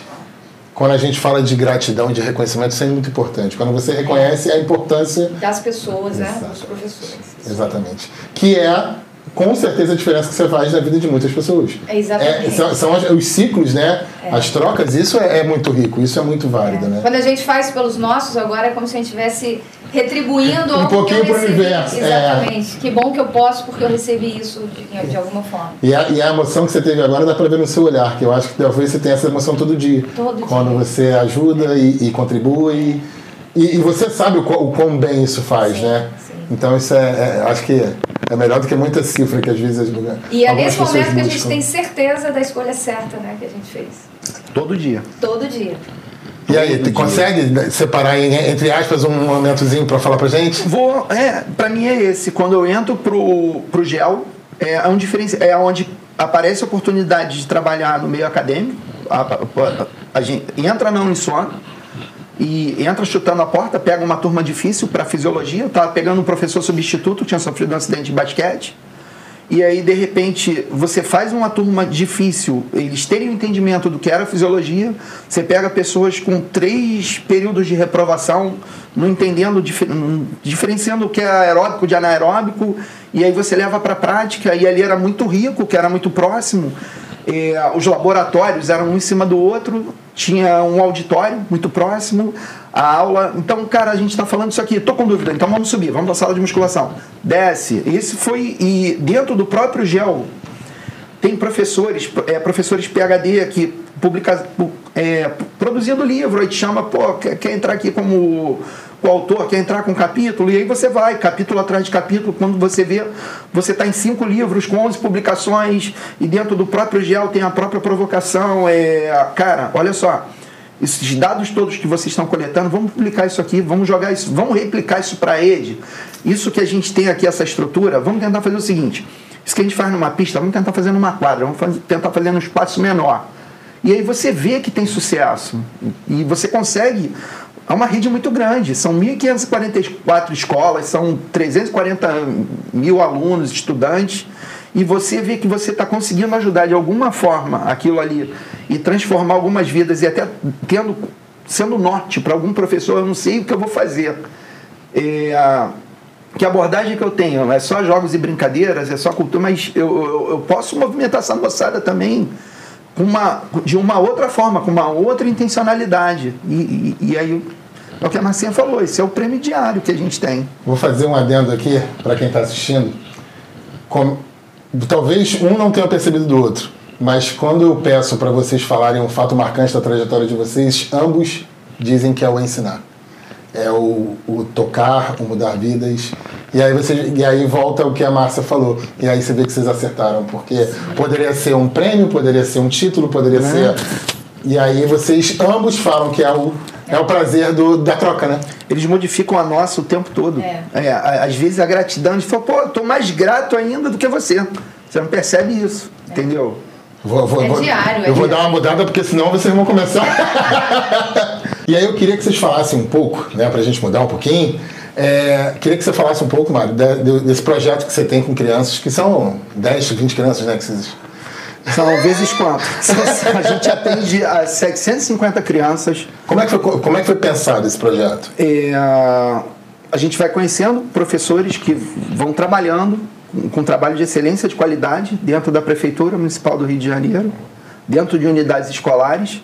Quando a gente fala de gratidão, de reconhecimento, isso é muito importante. Quando você reconhece a importância... Das pessoas, né? Dos professores. Exatamente. Que é, com certeza, a diferença que você faz na vida de muitas pessoas. Exatamente. São os ciclos, né? As trocas, isso é muito rico, isso é muito válido, né? Quando a gente faz pelos nossos, agora é como se a gente estivesse retribuindo um pouquinho para o universo. Exatamente. Que bom que eu posso, porque eu recebi isso de alguma forma. E a emoção que você teve agora dá para ver no seu olhar, que eu acho que talvez você tenha essa emoção todo dia. Quando você ajuda e contribui. E você sabe o quão bem isso faz, né? Sim. Então isso acho que é melhor do que muita cifra que às vezes... E é nesse momento que a gente tem certeza da escolha certa, né, que a gente fez. Todo dia. Todo dia. E aí, tu consegue separar, entre aspas, um momentozinho para falar pra gente? Pra mim é esse. Quando eu entro pro GEL, é onde aparece a oportunidade de trabalhar no meio acadêmico. A gente entra na Uniswan e entra chutando a porta, pega uma turma difícil para fisiologia. Eu estava pegando um professor substituto, tinha sofrido um acidente de basquete. E aí, de repente, você faz uma turma difícil, eles terem o entendimento do que era fisiologia, você pega pessoas com 3 períodos de reprovação, não entendendo, diferenciando o que é aeróbico de anaeróbico, e aí você leva para a prática, e ali era muito rico, que era muito próximo. Os laboratórios eram um em cima do outro, tinha um auditório muito próximo, a aula... Então, cara, a gente está falando isso aqui, tô com dúvida, então vamos subir, vamos para a sala de musculação. Desce. E dentro do próprio GEL, tem professores PhD que produzindo livro, aí te chama, quer entrar aqui como autor, quer entrar com capítulo, e aí você vai, capítulo atrás de capítulo, quando você vê, você está em 5 livros, com 11 publicações, e dentro do próprio GEL tem a própria provocação. Cara, olha só, esses dados todos que vocês estão coletando, vamos publicar isso aqui, vamos jogar isso, vamos replicar isso para a rede. Isso que a gente tem aqui, essa estrutura, vamos tentar fazer o seguinte, isso que a gente faz numa pista, vamos tentar fazer numa quadra, vamos tentar fazer num espaço menor. E aí você vê que tem sucesso, e você consegue... É uma rede muito grande, são 1.544 escolas, são 340 mil alunos, estudantes, e você vê que você está conseguindo ajudar de alguma forma aquilo ali e transformar algumas vidas, e até sendo norte para algum professor, eu não sei o que eu vou fazer. Que abordagem que eu tenho? É só jogos e brincadeiras, é só cultura, mas eu posso movimentar essa moçada também de uma outra forma, com uma outra intencionalidade. E aí, é o que a Marcinha falou, esse é o prêmio diário que a gente tem. Vou fazer um adendo aqui, para quem está assistindo. Talvez um não tenha percebido do outro, mas quando eu peço para vocês falarem um fato marcante da trajetória de vocês, ambos dizem que é o ensinar. É o tocar, o mudar vidas. E aí volta o que a Márcia falou. E aí você vê que vocês acertaram. Porque poderia ser um prêmio, poderia ser um título, poderia ser... E aí vocês ambos falam que é o prazer da troca, né? Eles modificam a nossa o tempo todo. Às vezes a gratidão, a gente fala, pô, eu tô mais grato ainda do que você. Você não percebe isso, entendeu? Diário. Eu vou dar uma mudada, porque senão vocês vão começar... E aí eu queria que vocês falassem um pouco, né, pra gente mudar um pouquinho, queria que você falasse um pouco, Mário, desse projeto que você tem com crianças, que são 10, 20 crianças, né, que vocês... São vezes quanto? A gente atende a 750 crianças. Como é que foi pensado esse projeto? A gente vai conhecendo professores que vão trabalhando com trabalho de excelência, de qualidade, dentro da Prefeitura Municipal do Rio de Janeiro, dentro de unidades escolares.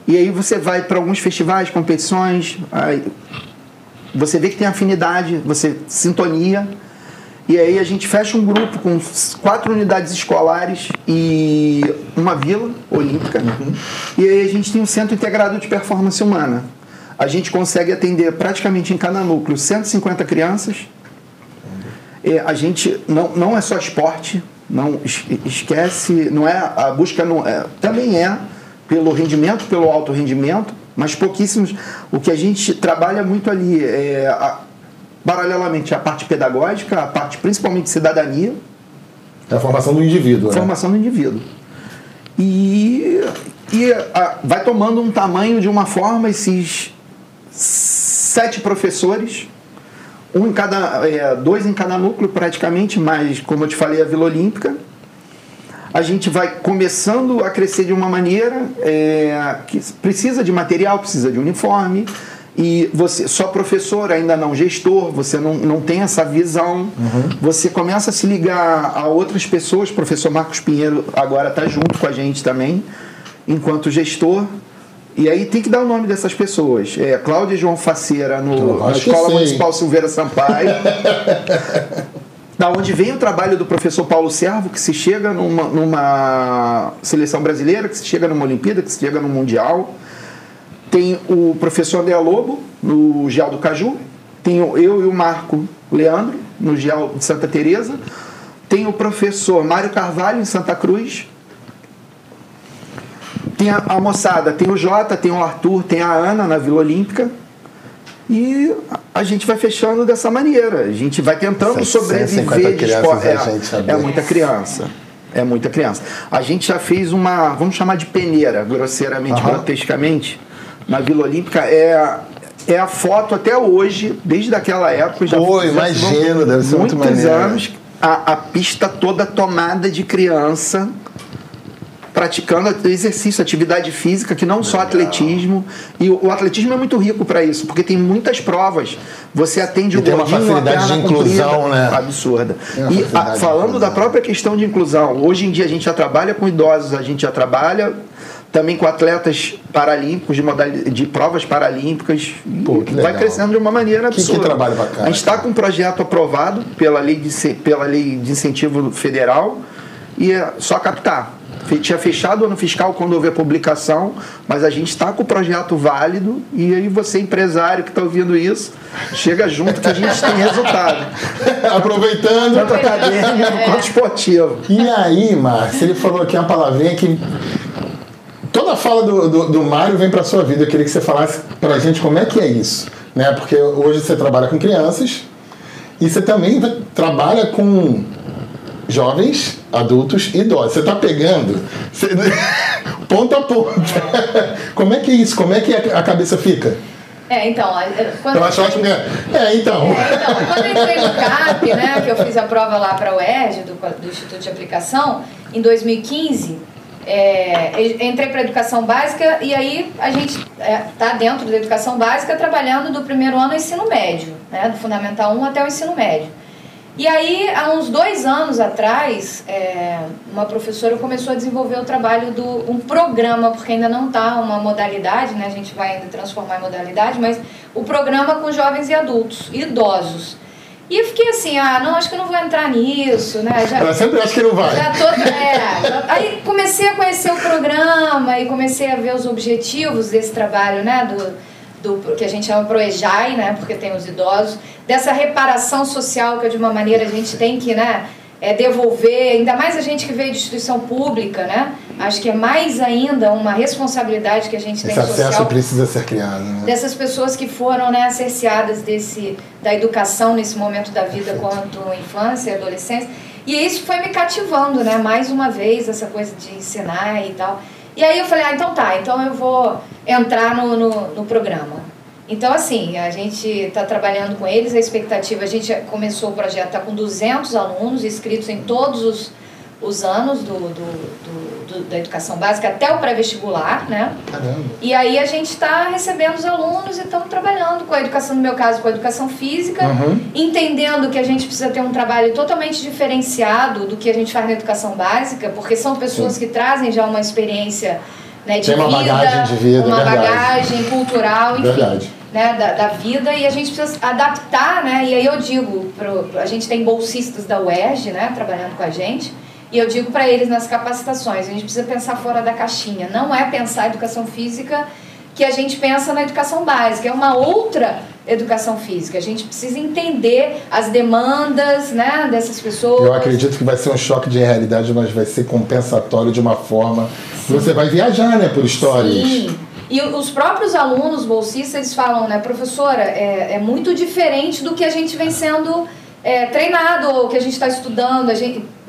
E aí você vai para alguns festivais, competições, aí você vê que tem afinidade, você sintonia, e aí a gente fecha um grupo com 4 unidades escolares e uma vila olímpica, e aí a gente tem um centro integrado de performance humana. A gente consegue atender praticamente em cada núcleo 150 crianças. A gente não é só esporte, não esquece, não é a busca, também pelo rendimento, pelo alto rendimento, mas pouquíssimos. O que a gente trabalha muito ali paralelamente, a parte pedagógica, a parte principalmente de cidadania. É a formação do indivíduo, Formação do indivíduo. E vai tomando um tamanho de uma forma, esses 7 professores, 2 em cada núcleo praticamente, mas, como eu te falei, a Vila Olímpica. A gente vai começando a crescer de uma maneira que precisa de material, precisa de uniforme, e você, só professor, ainda não gestor, você não tem essa visão. Você começa a se ligar a outras pessoas. O professor Marcos Pinheiro agora está junto com a gente também, enquanto gestor. E aí tem que dar o nome dessas pessoas. Cláudia João Faceira, na Escola Municipal Silveira Sampaio. Da onde vem o trabalho do professor Paulo Servo, que se chega numa seleção brasileira, que se chega numa Olimpíada, que se chega no Mundial. Tem o professor André Lobo, no GEAL do Caju. Tem eu e o Marco Leandro, no GEAL de Santa Teresa. Tem o professor Mário Carvalho, em Santa Cruz. Tem a moçada, tem o Jota, tem o Arthur, tem a Ana, na Vila Olímpica. E a gente vai fechando dessa maneira. A gente vai tentando sobreviver de esporte. É muita criança. É muita criança. A gente já fez vamos chamar de peneira, grosseiramente, grotescamente, na Vila Olímpica. É a foto até hoje, desde aquela época. Imagino, deve ser muito maneiro. Muitos anos, a pista toda tomada de criança, praticando exercício, atividade física, que não só atletismo. E o atletismo é muito rico para isso, porque tem muitas provas. Você atende o gordinho, tem uma facilidade de inclusão, né? Absurda. E falando da própria questão de inclusão, hoje em dia a gente já trabalha com idosos, a gente já trabalha também com atletas paralímpicos, de provas paralímpicas. Vai crescendo de uma maneira absurda. Que trabalho bacana. A gente está com um projeto aprovado pela lei de incentivo federal, e é só captar. Tinha fechado o ano fiscal quando houve a publicação, mas a gente está com o projeto válido, e aí você, empresário que está ouvindo isso, chega junto que a gente tem resultado. Aproveitando. Tanto acadêmico quanto esportivo. E aí, Márcio, ele falou aqui uma palavrinha que toda a fala do Mário vem para sua vida. Eu queria que você falasse para a gente como é que é isso, né? Porque hoje você trabalha com crianças e você também trabalha com jovens, adultos e idosos. Você está pegando ponto a ponto. Como é que é isso? Como é que a cabeça fica? Eu acho ótimo. Quando eu entrei no CAP, né, que eu fiz a prova lá para o UERJ, do Instituto de Aplicação, em 2015, entrei para a educação básica, e aí a gente está dentro da educação básica trabalhando do primeiro ano ao ensino médio, né, do Fundamental 1 até o ensino médio. E aí, há uns 2 anos atrás, uma professora começou a desenvolver o trabalho um programa, porque ainda não está uma modalidade, né? A gente vai ainda transformar em modalidade, mas o programa com jovens e adultos, e idosos. E eu fiquei assim, não, acho que eu não vou entrar nisso, né? Ela sempre acha que não vai. Aí comecei a conhecer o programa e comecei a ver os objetivos desse trabalho, né? Do que a gente chama ProEJAI, né? Porque tem os idosos, dessa reparação social que de uma maneira a gente tem que, né? Devolver, ainda mais a gente que veio de instituição pública, né? Acho que é mais ainda uma responsabilidade que a gente tem social. Esse acesso precisa ser criado, né? Dessas pessoas que foram, né, cerceadas da educação nesse momento da vida quanto infância e adolescência. E isso foi me cativando, né? Mais uma vez, essa coisa de ensinar e tal. E aí eu falei, então eu vou entrar no programa. Então, assim, a gente está trabalhando com eles, a expectativa, a gente começou o projeto, está com 200 alunos inscritos em todos os anos da educação básica, até o pré-vestibular, né? Caramba. E aí a gente está recebendo os alunos e estamos trabalhando com a educação, no meu caso, com a educação física, entendendo que a gente precisa ter um trabalho totalmente diferenciado do que a gente faz na educação básica, porque são pessoas que trazem já uma experiência, né, de tem uma bagagem de vida, uma verdade. bagagem cultural, enfim. Verdade. Né, da vida, e a gente precisa adaptar, né? E aí eu digo, a gente tem bolsistas da UERJ, né, trabalhando com a gente, e eu digo para eles nas capacitações, a gente precisa pensar fora da caixinha, não é pensar a educação física que a gente pensa na educação básica, é uma outra educação física, a gente precisa entender as demandas, né, dessas pessoas. Eu acredito que vai ser um choque de realidade, mas vai ser compensatório de uma forma que você vai viajar, né, por histórias. Sim. E os próprios alunos bolsistas, eles falam, né, professora, é muito diferente do que a gente vem sendo treinado, ou que a gente está estudando. A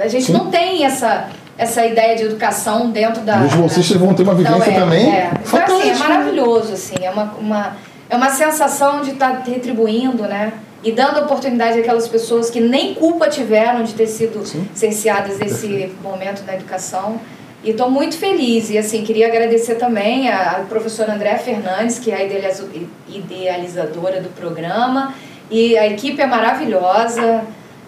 gente não tem essa ideia de educação dentro da... E os bolsistas vão ter uma vivência também. Então, assim, é maravilhoso, assim, é uma sensação de estar retribuindo, né? E dando oportunidade àquelas pessoas que nem culpa tiveram de ter sido cerceadas desse momento na educação. E estou muito feliz, e assim, queria agradecer também a professora Andréa Fernandes, que é a idealizadora do programa, e a equipe é maravilhosa,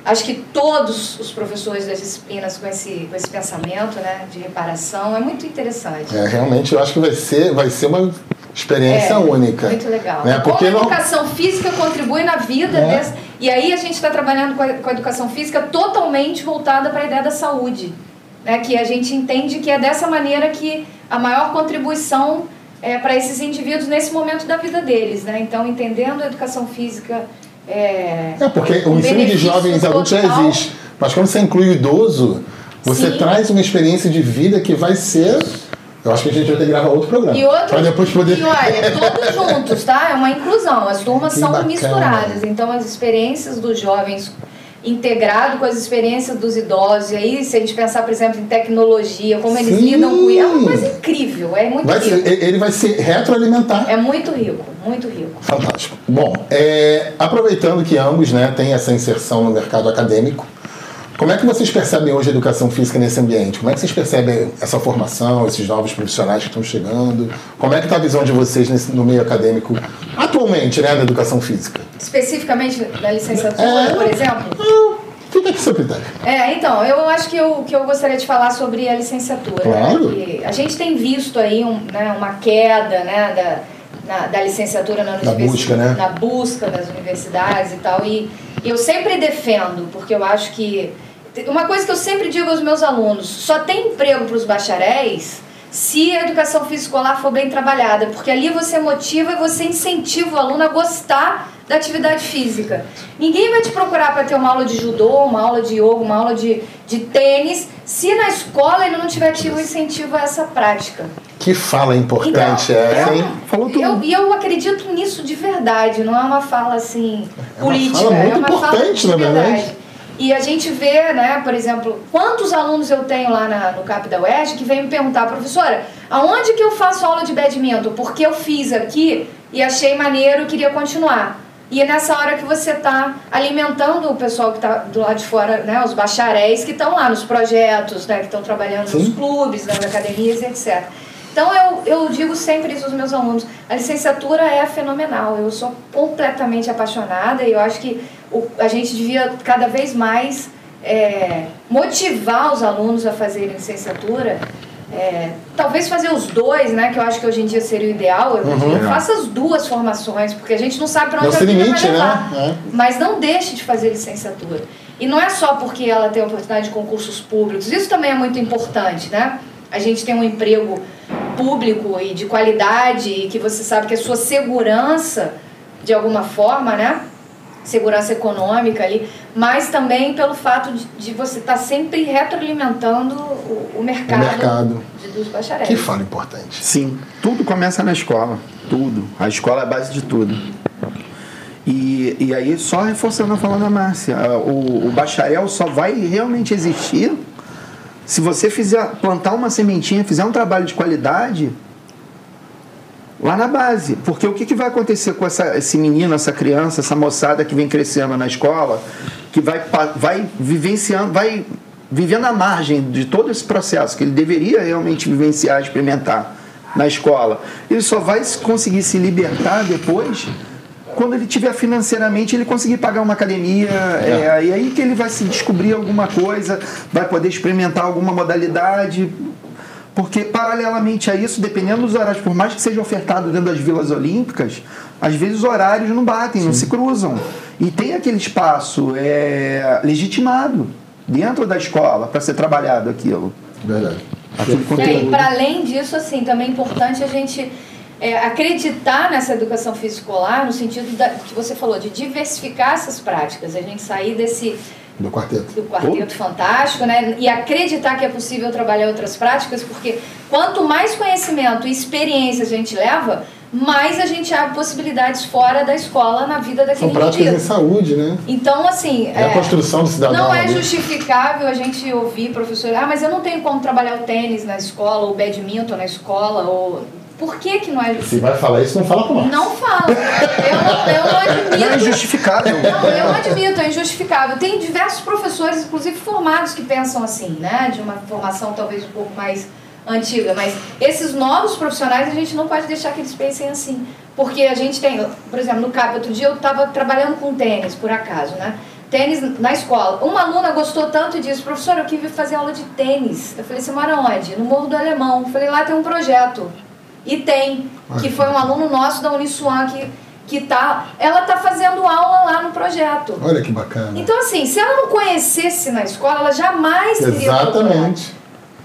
acho que todos os professores das disciplinas com esse pensamento, né, de reparação, é muito interessante. Realmente, eu acho que vai ser uma experiência única. Muito legal. Né? Porque como a educação física contribui na vida desse, e aí a gente está trabalhando com a educação física totalmente voltada para a ideia da saúde. Né, que a gente entende que é dessa maneira que a maior contribuição para esses indivíduos nesse momento da vida deles. Né? Então, entendendo a educação física... porque o ensino de jovens adultos já existe. Mas quando você inclui o idoso, você traz uma experiência de vida que vai ser... Eu acho que a gente vai ter que gravar outro programa. Para depois poder... E olha, todos juntos, tá? É uma inclusão. As turmas são misturadas. Então, as experiências dos jovens... integrado com as experiências dos idosos. E aí, se a gente pensar, por exemplo, em tecnologia, como eles lidam com isso, é uma coisa incrível, é muito rico. Ele vai se retroalimentar. É muito rico, muito rico. Fantástico. Bom, aproveitando que ambos, né, têm essa inserção no mercado acadêmico, como é que vocês percebem hoje a educação física nesse ambiente? Como é que vocês percebem essa formação, esses novos profissionais que estão chegando? Como é que está a visão de vocês no meio acadêmico atualmente, né, da educação física? Especificamente na licenciatura, por exemplo? Fica aqui seu critério. Então, eu acho que eu gostaria de falar sobre a licenciatura. Claro. Né? Que a gente tem visto aí uma queda, né, da licenciatura na busca, né? Na busca das universidades e tal. E eu sempre defendo, porque eu acho que... Uma coisa que eu sempre digo aos meus alunos, só tem emprego para os bacharéis se a educação física escolar for bem trabalhada, porque ali você motiva e você incentiva o aluno a gostar da atividade física. Ninguém vai te procurar para ter uma aula de judô, uma aula de yoga, uma aula de tênis, se na escola ele não tiver tido um incentivo a essa prática. Que fala importante Falou tudo. E eu acredito nisso de verdade, não é uma fala assim política, fala muito é uma importante, fala de na verdade. E a gente vê, né, por exemplo, quantos alunos eu tenho lá no CAP da UERJ que vem me perguntar, professora, aonde que eu faço aula de badminton? Porque eu fiz aqui e achei maneiro e queria continuar. E é nessa hora que você está alimentando o pessoal que está do lado de fora, né, os bacharéis que estão lá nos projetos, né, que estão trabalhando nos clubes, nas academias, etc. Então eu digo sempre isso aos meus alunos, a licenciatura é fenomenal, eu sou completamente apaixonada e eu acho que a gente devia cada vez mais motivar os alunos a fazerem licenciatura. Talvez fazer os dois, né? Que eu acho que hoje em dia seria o ideal. Faça as duas formações, porque a gente não sabe para onde a vida vai levar. Mas não deixe de fazer licenciatura. E não é só porque ela tem a oportunidade de concursos públicos. Isso também é muito importante, né? A gente tem um emprego público e de qualidade e que você sabe que a sua segurança, de alguma forma, né? Segurança econômica ali, mas também pelo fato de você estar sempre retroalimentando o mercado dos bacharéis. Que fala importante. Sim, tudo começa na escola, tudo. A escola é a base de tudo. E aí, só reforçando a fala da Márcia, o bacharel só vai realmente existir se você plantar uma sementinha, fizer um trabalho de qualidade lá na base. Porque o que vai acontecer com esse menino, essa criança, essa moçada que vem crescendo na escola, que vai vivenciando, vai vivendo à margem de todo esse processo que ele deveria realmente vivenciar, experimentar na escola. Ele só vai conseguir se libertar depois quando ele tiver financeiramente, ele conseguir pagar uma academia, e aí que ele vai se descobrir alguma coisa, vai poder experimentar alguma modalidade. Porque, paralelamente a isso, dependendo dos horários, por mais que seja ofertado dentro das vilas olímpicas, às vezes os horários não batem, não se cruzam. E tem aquele espaço legitimado dentro da escola para ser trabalhado aquilo. Verdade. E para além disso, assim, também é importante a gente acreditar nessa educação física escolar, no sentido que você falou, de diversificar essas práticas, a gente sair do quarteto fantástico, né? E acreditar que é possível trabalhar outras práticas, porque quanto mais conhecimento e experiência a gente leva, mais a gente abre possibilidades fora da escola na vida daquele indivíduo. São práticas em saúde, né? Então, assim... a construção do cidadão. Não é justificável a gente ouvir professor, mas eu não tenho como trabalhar o tênis na escola, ou o badminton na escola, ou... Por que não é justificável? Se vai falar isso, não fala com nós. Não fala. Eu não admito. Não é injustificável. Não, eu não admito, é injustificável. Tem diversos professores, inclusive formados, que pensam assim, né? De uma formação talvez um pouco mais antiga. Mas esses novos profissionais, a gente não pode deixar que eles pensem assim. Porque a gente tem, por exemplo, no CAP, outro dia eu estava trabalhando com tênis, por acaso, né? Tênis na escola. Uma aluna gostou tanto e disse, professora, eu queria fazer aula de tênis. Eu falei, você mora onde? No Morro do Alemão. Eu falei, lá tem um projeto. E tem, que foi um aluno nosso da Uniswan ela está fazendo aula lá no projeto. Olha que bacana. Então, assim, se ela não conhecesse na escola, ela jamais teria. Exatamente.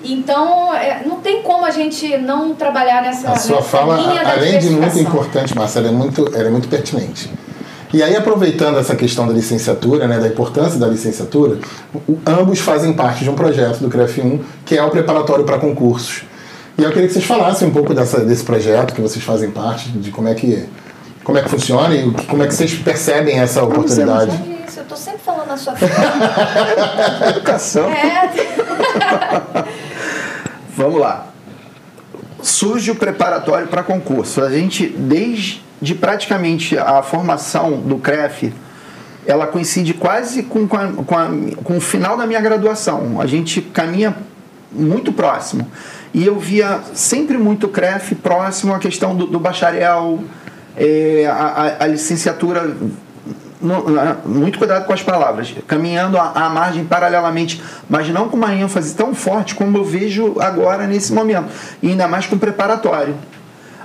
Então, não tem como a gente não trabalhar nessa A sua fala, linha da além de muito importante, Márcia, ela é muito pertinente. E aí, aproveitando essa questão da licenciatura, né, da importância da licenciatura, ambos fazem parte de um projeto do CREF1, que é o preparatório para concursos. E eu queria que vocês falassem um pouco desse projeto, que vocês fazem parte, de como é que funciona e como é que vocês percebem essa oportunidade. Eu estou sempre falando na sua frente. Educação. Vamos lá. Surge o preparatório para concurso. A gente, desde praticamente a formação do CREF, ela coincide quase com o final da minha graduação. A gente caminha muito próximo. E eu via sempre muito CREF próximo à questão do bacharel, a licenciatura, muito cuidado com as palavras, caminhando à margem paralelamente, mas não com uma ênfase tão forte como eu vejo agora nesse momento, e ainda mais com preparatório.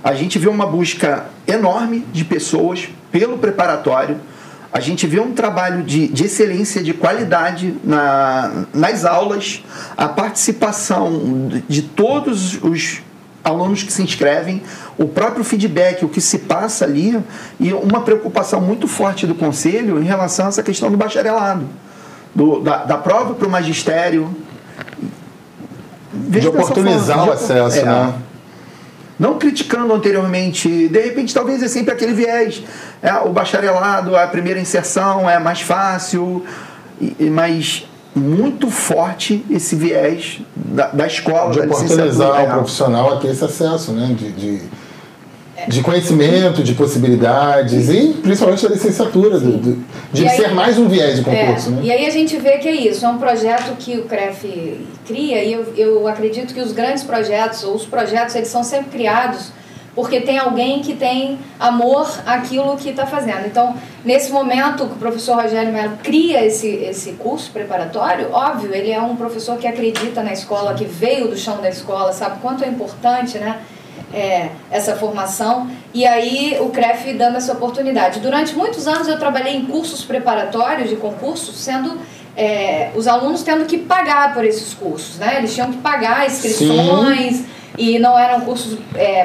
A gente vê uma busca enorme de pessoas pelo preparatório, a gente vê um trabalho de excelência, de qualidade nas aulas, a participação de todos os alunos que se inscrevem, o próprio feedback, o que se passa ali, e uma preocupação muito forte do Conselho em relação a essa questão do bacharelado, da prova para o magistério. De oportunizar o acesso, né? Não criticando anteriormente, de repente talvez é sempre aquele viés, o bacharelado, a primeira inserção é mais fácil, mas muito forte esse viés da escola, de da oportunizar o profissional a ter esse acesso, né? De conhecimento, de possibilidades e principalmente da licenciatura, de ser mais um viés de concurso. Né? E aí a gente vê que é isso, é um projeto que o CREF cria, e eu acredito que os grandes projetos, ou os projetos, eles são sempre criados porque tem alguém que tem amor àquilo que está fazendo. Então, nesse momento que o professor Rogério Mello cria esse curso preparatório, óbvio, ele é um professor que acredita na escola, que veio do chão da escola, sabe quanto é importante, né, essa formação, e aí o CREF dando essa oportunidade. Durante muitos anos eu trabalhei em cursos preparatórios de concursos, sendo os alunos tendo que pagar por esses cursos, né? Eles tinham que pagar inscrições. Sim. E não eram cursos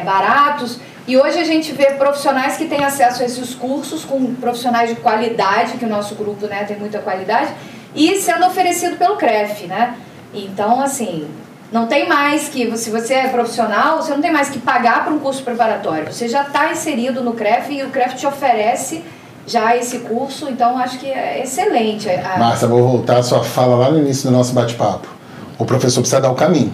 baratos. E hoje a gente vê profissionais que têm acesso a esses cursos, com profissionais de qualidade, que o nosso grupo, né, tem muita qualidade, e sendo oferecido pelo CREF, né? Então, assim, não tem mais que, se você é profissional, você não tem mais que pagar para um curso preparatório. Você já está inserido no CREF e o CREF te oferece já esse curso, então acho que é excelente. Márcia, vou voltar à sua fala lá no início do nosso bate-papo. O professor precisa dar o caminho.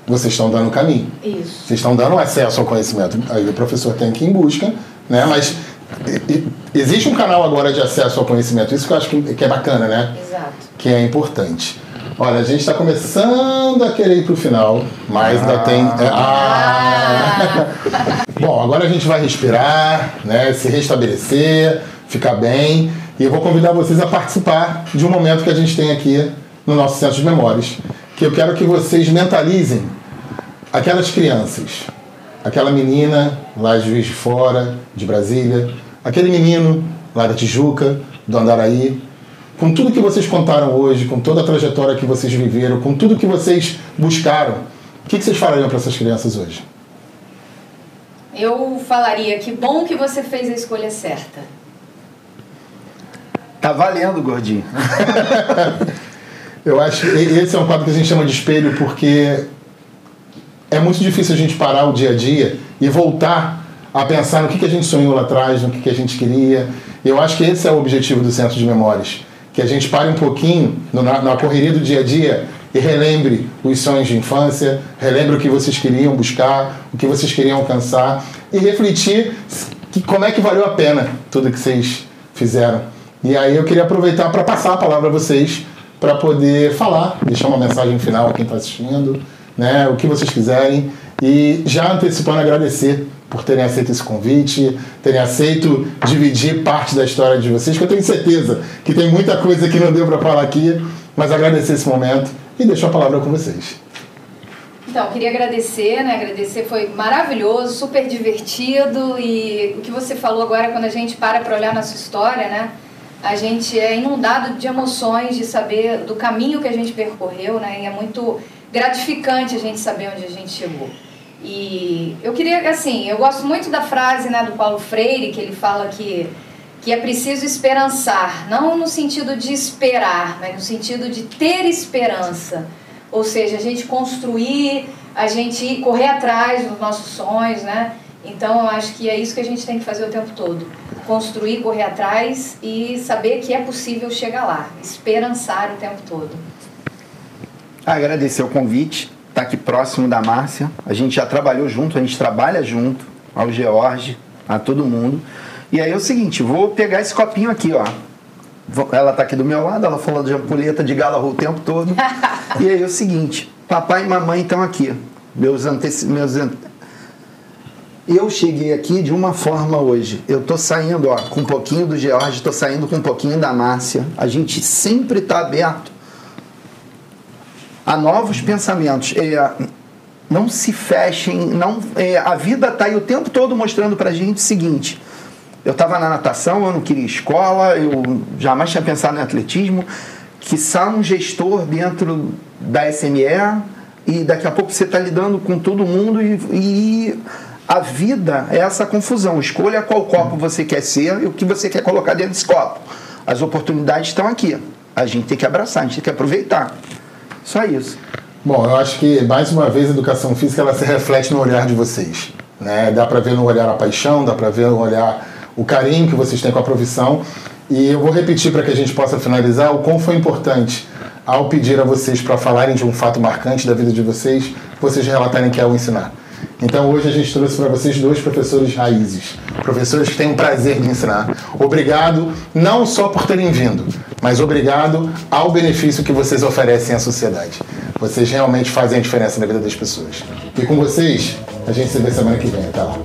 Vocês estão dando o caminho. Isso. Vocês estão dando acesso ao conhecimento. Aí o professor tem que ir em busca, né? Mas existe um canal agora de acesso ao conhecimento. Isso que eu acho que é bacana, né? Exato. Que é importante. Olha, a gente está começando a querer ir para o final, mas ainda tem... Bom, agora a gente vai respirar, né? Se restabelecer, ficar bem. E eu vou convidar vocês a participar de um momento que a gente tem aqui no nosso Centro de Memórias, que eu quero que vocês mentalizem aquelas crianças, aquela menina lá de Juiz de Fora, de Brasília, aquele menino lá da Tijuca, do Andaraí, com tudo que vocês contaram hoje, com toda a trajetória que vocês viveram, com tudo que vocês buscaram, o que vocês falariam para essas crianças hoje? Eu falaria que bom que você fez a escolha certa. Tá valendo, gordinho. Eu acho que esse é um quadro que a gente chama de espelho, porque é muito difícil a gente parar o dia a dia e voltar a pensar no que a gente sonhou lá atrás, no que a gente queria. Eu acho que esse é o objetivo do Centro de Memórias, que a gente pare um pouquinho na correria do dia a dia e relembre os sonhos de infância, relembre o que vocês queriam buscar, o que vocês queriam alcançar e refletir como é que valeu a pena tudo que vocês fizeram. E aí eu queria aproveitar para passar a palavra a vocês, para poder falar, deixar uma mensagem final a quem está assistindo, né, o que vocês quiserem, e já antecipando agradecer por terem aceito esse convite, terem aceito dividir parte da história de vocês, que eu tenho certeza que tem muita coisa que não deu para falar aqui, mas agradecer esse momento e deixar a palavra com vocês. Então, eu queria agradecer, né? Agradecer, foi maravilhoso, super divertido, e o que você falou agora, quando a gente para olhar nossa história, né? A gente é inundado de emoções, de saber do caminho que a gente percorreu, né? E é muito gratificante a gente saber onde a gente chegou. E eu queria, assim, eu gosto muito da frase, né, do Paulo Freire, que ele fala que é preciso esperançar, não no sentido de esperar, mas no sentido de ter esperança. Ou seja, a gente construir, a gente correr atrás dos nossos sonhos, né? Então, eu acho que é isso que a gente tem que fazer o tempo todo. Construir, correr atrás e saber que é possível chegar lá. Esperançar o tempo todo. Agradecer o convite, estar aqui próximo da Márcia. A gente já trabalhou junto, a gente trabalha junto, ao George, a todo mundo. E aí é o seguinte, vou pegar esse copinho aqui, ó. Ela tá aqui do meu lado, ela falou de ampulheta de Gala o tempo todo. E aí é o seguinte, papai e mamãe estão aqui. Eu cheguei aqui de uma forma hoje. Eu tô saindo, ó, com um pouquinho do George, tô saindo com um pouquinho da Márcia. A gente sempre tá aberto a novos pensamentos. Não se fechem, a vida tá aí o tempo todo mostrando pra gente o seguinte. Eu estava na natação, eu não queria escola, eu jamais tinha pensado em atletismo, que sai um gestor dentro da SME e daqui a pouco você está lidando com todo mundo e a vida é essa confusão. Escolha qual copo você quer ser e o que você quer colocar dentro desse copo. As oportunidades estão aqui. A gente tem que abraçar, a gente tem que aproveitar. Só isso. Bom, eu acho que, mais uma vez, a educação física ela se reflete no olhar de vocês, né? Dá para ver no olhar a paixão, dá para ver no olhar o carinho que vocês têm com a profissão. E eu vou repetir para que a gente possa finalizar o quão foi importante ao pedir a vocês para falarem de um fato marcante da vida de vocês relatarem que é o ensinar. Então hoje a gente trouxe para vocês 2 professores raízes, professores que têm o prazer de ensinar. Obrigado não só por terem vindo, mas obrigado ao benefício que vocês oferecem à sociedade. Vocês realmente fazem a diferença na vida das pessoas. E com vocês, A gente se vê semana que vem. Até lá.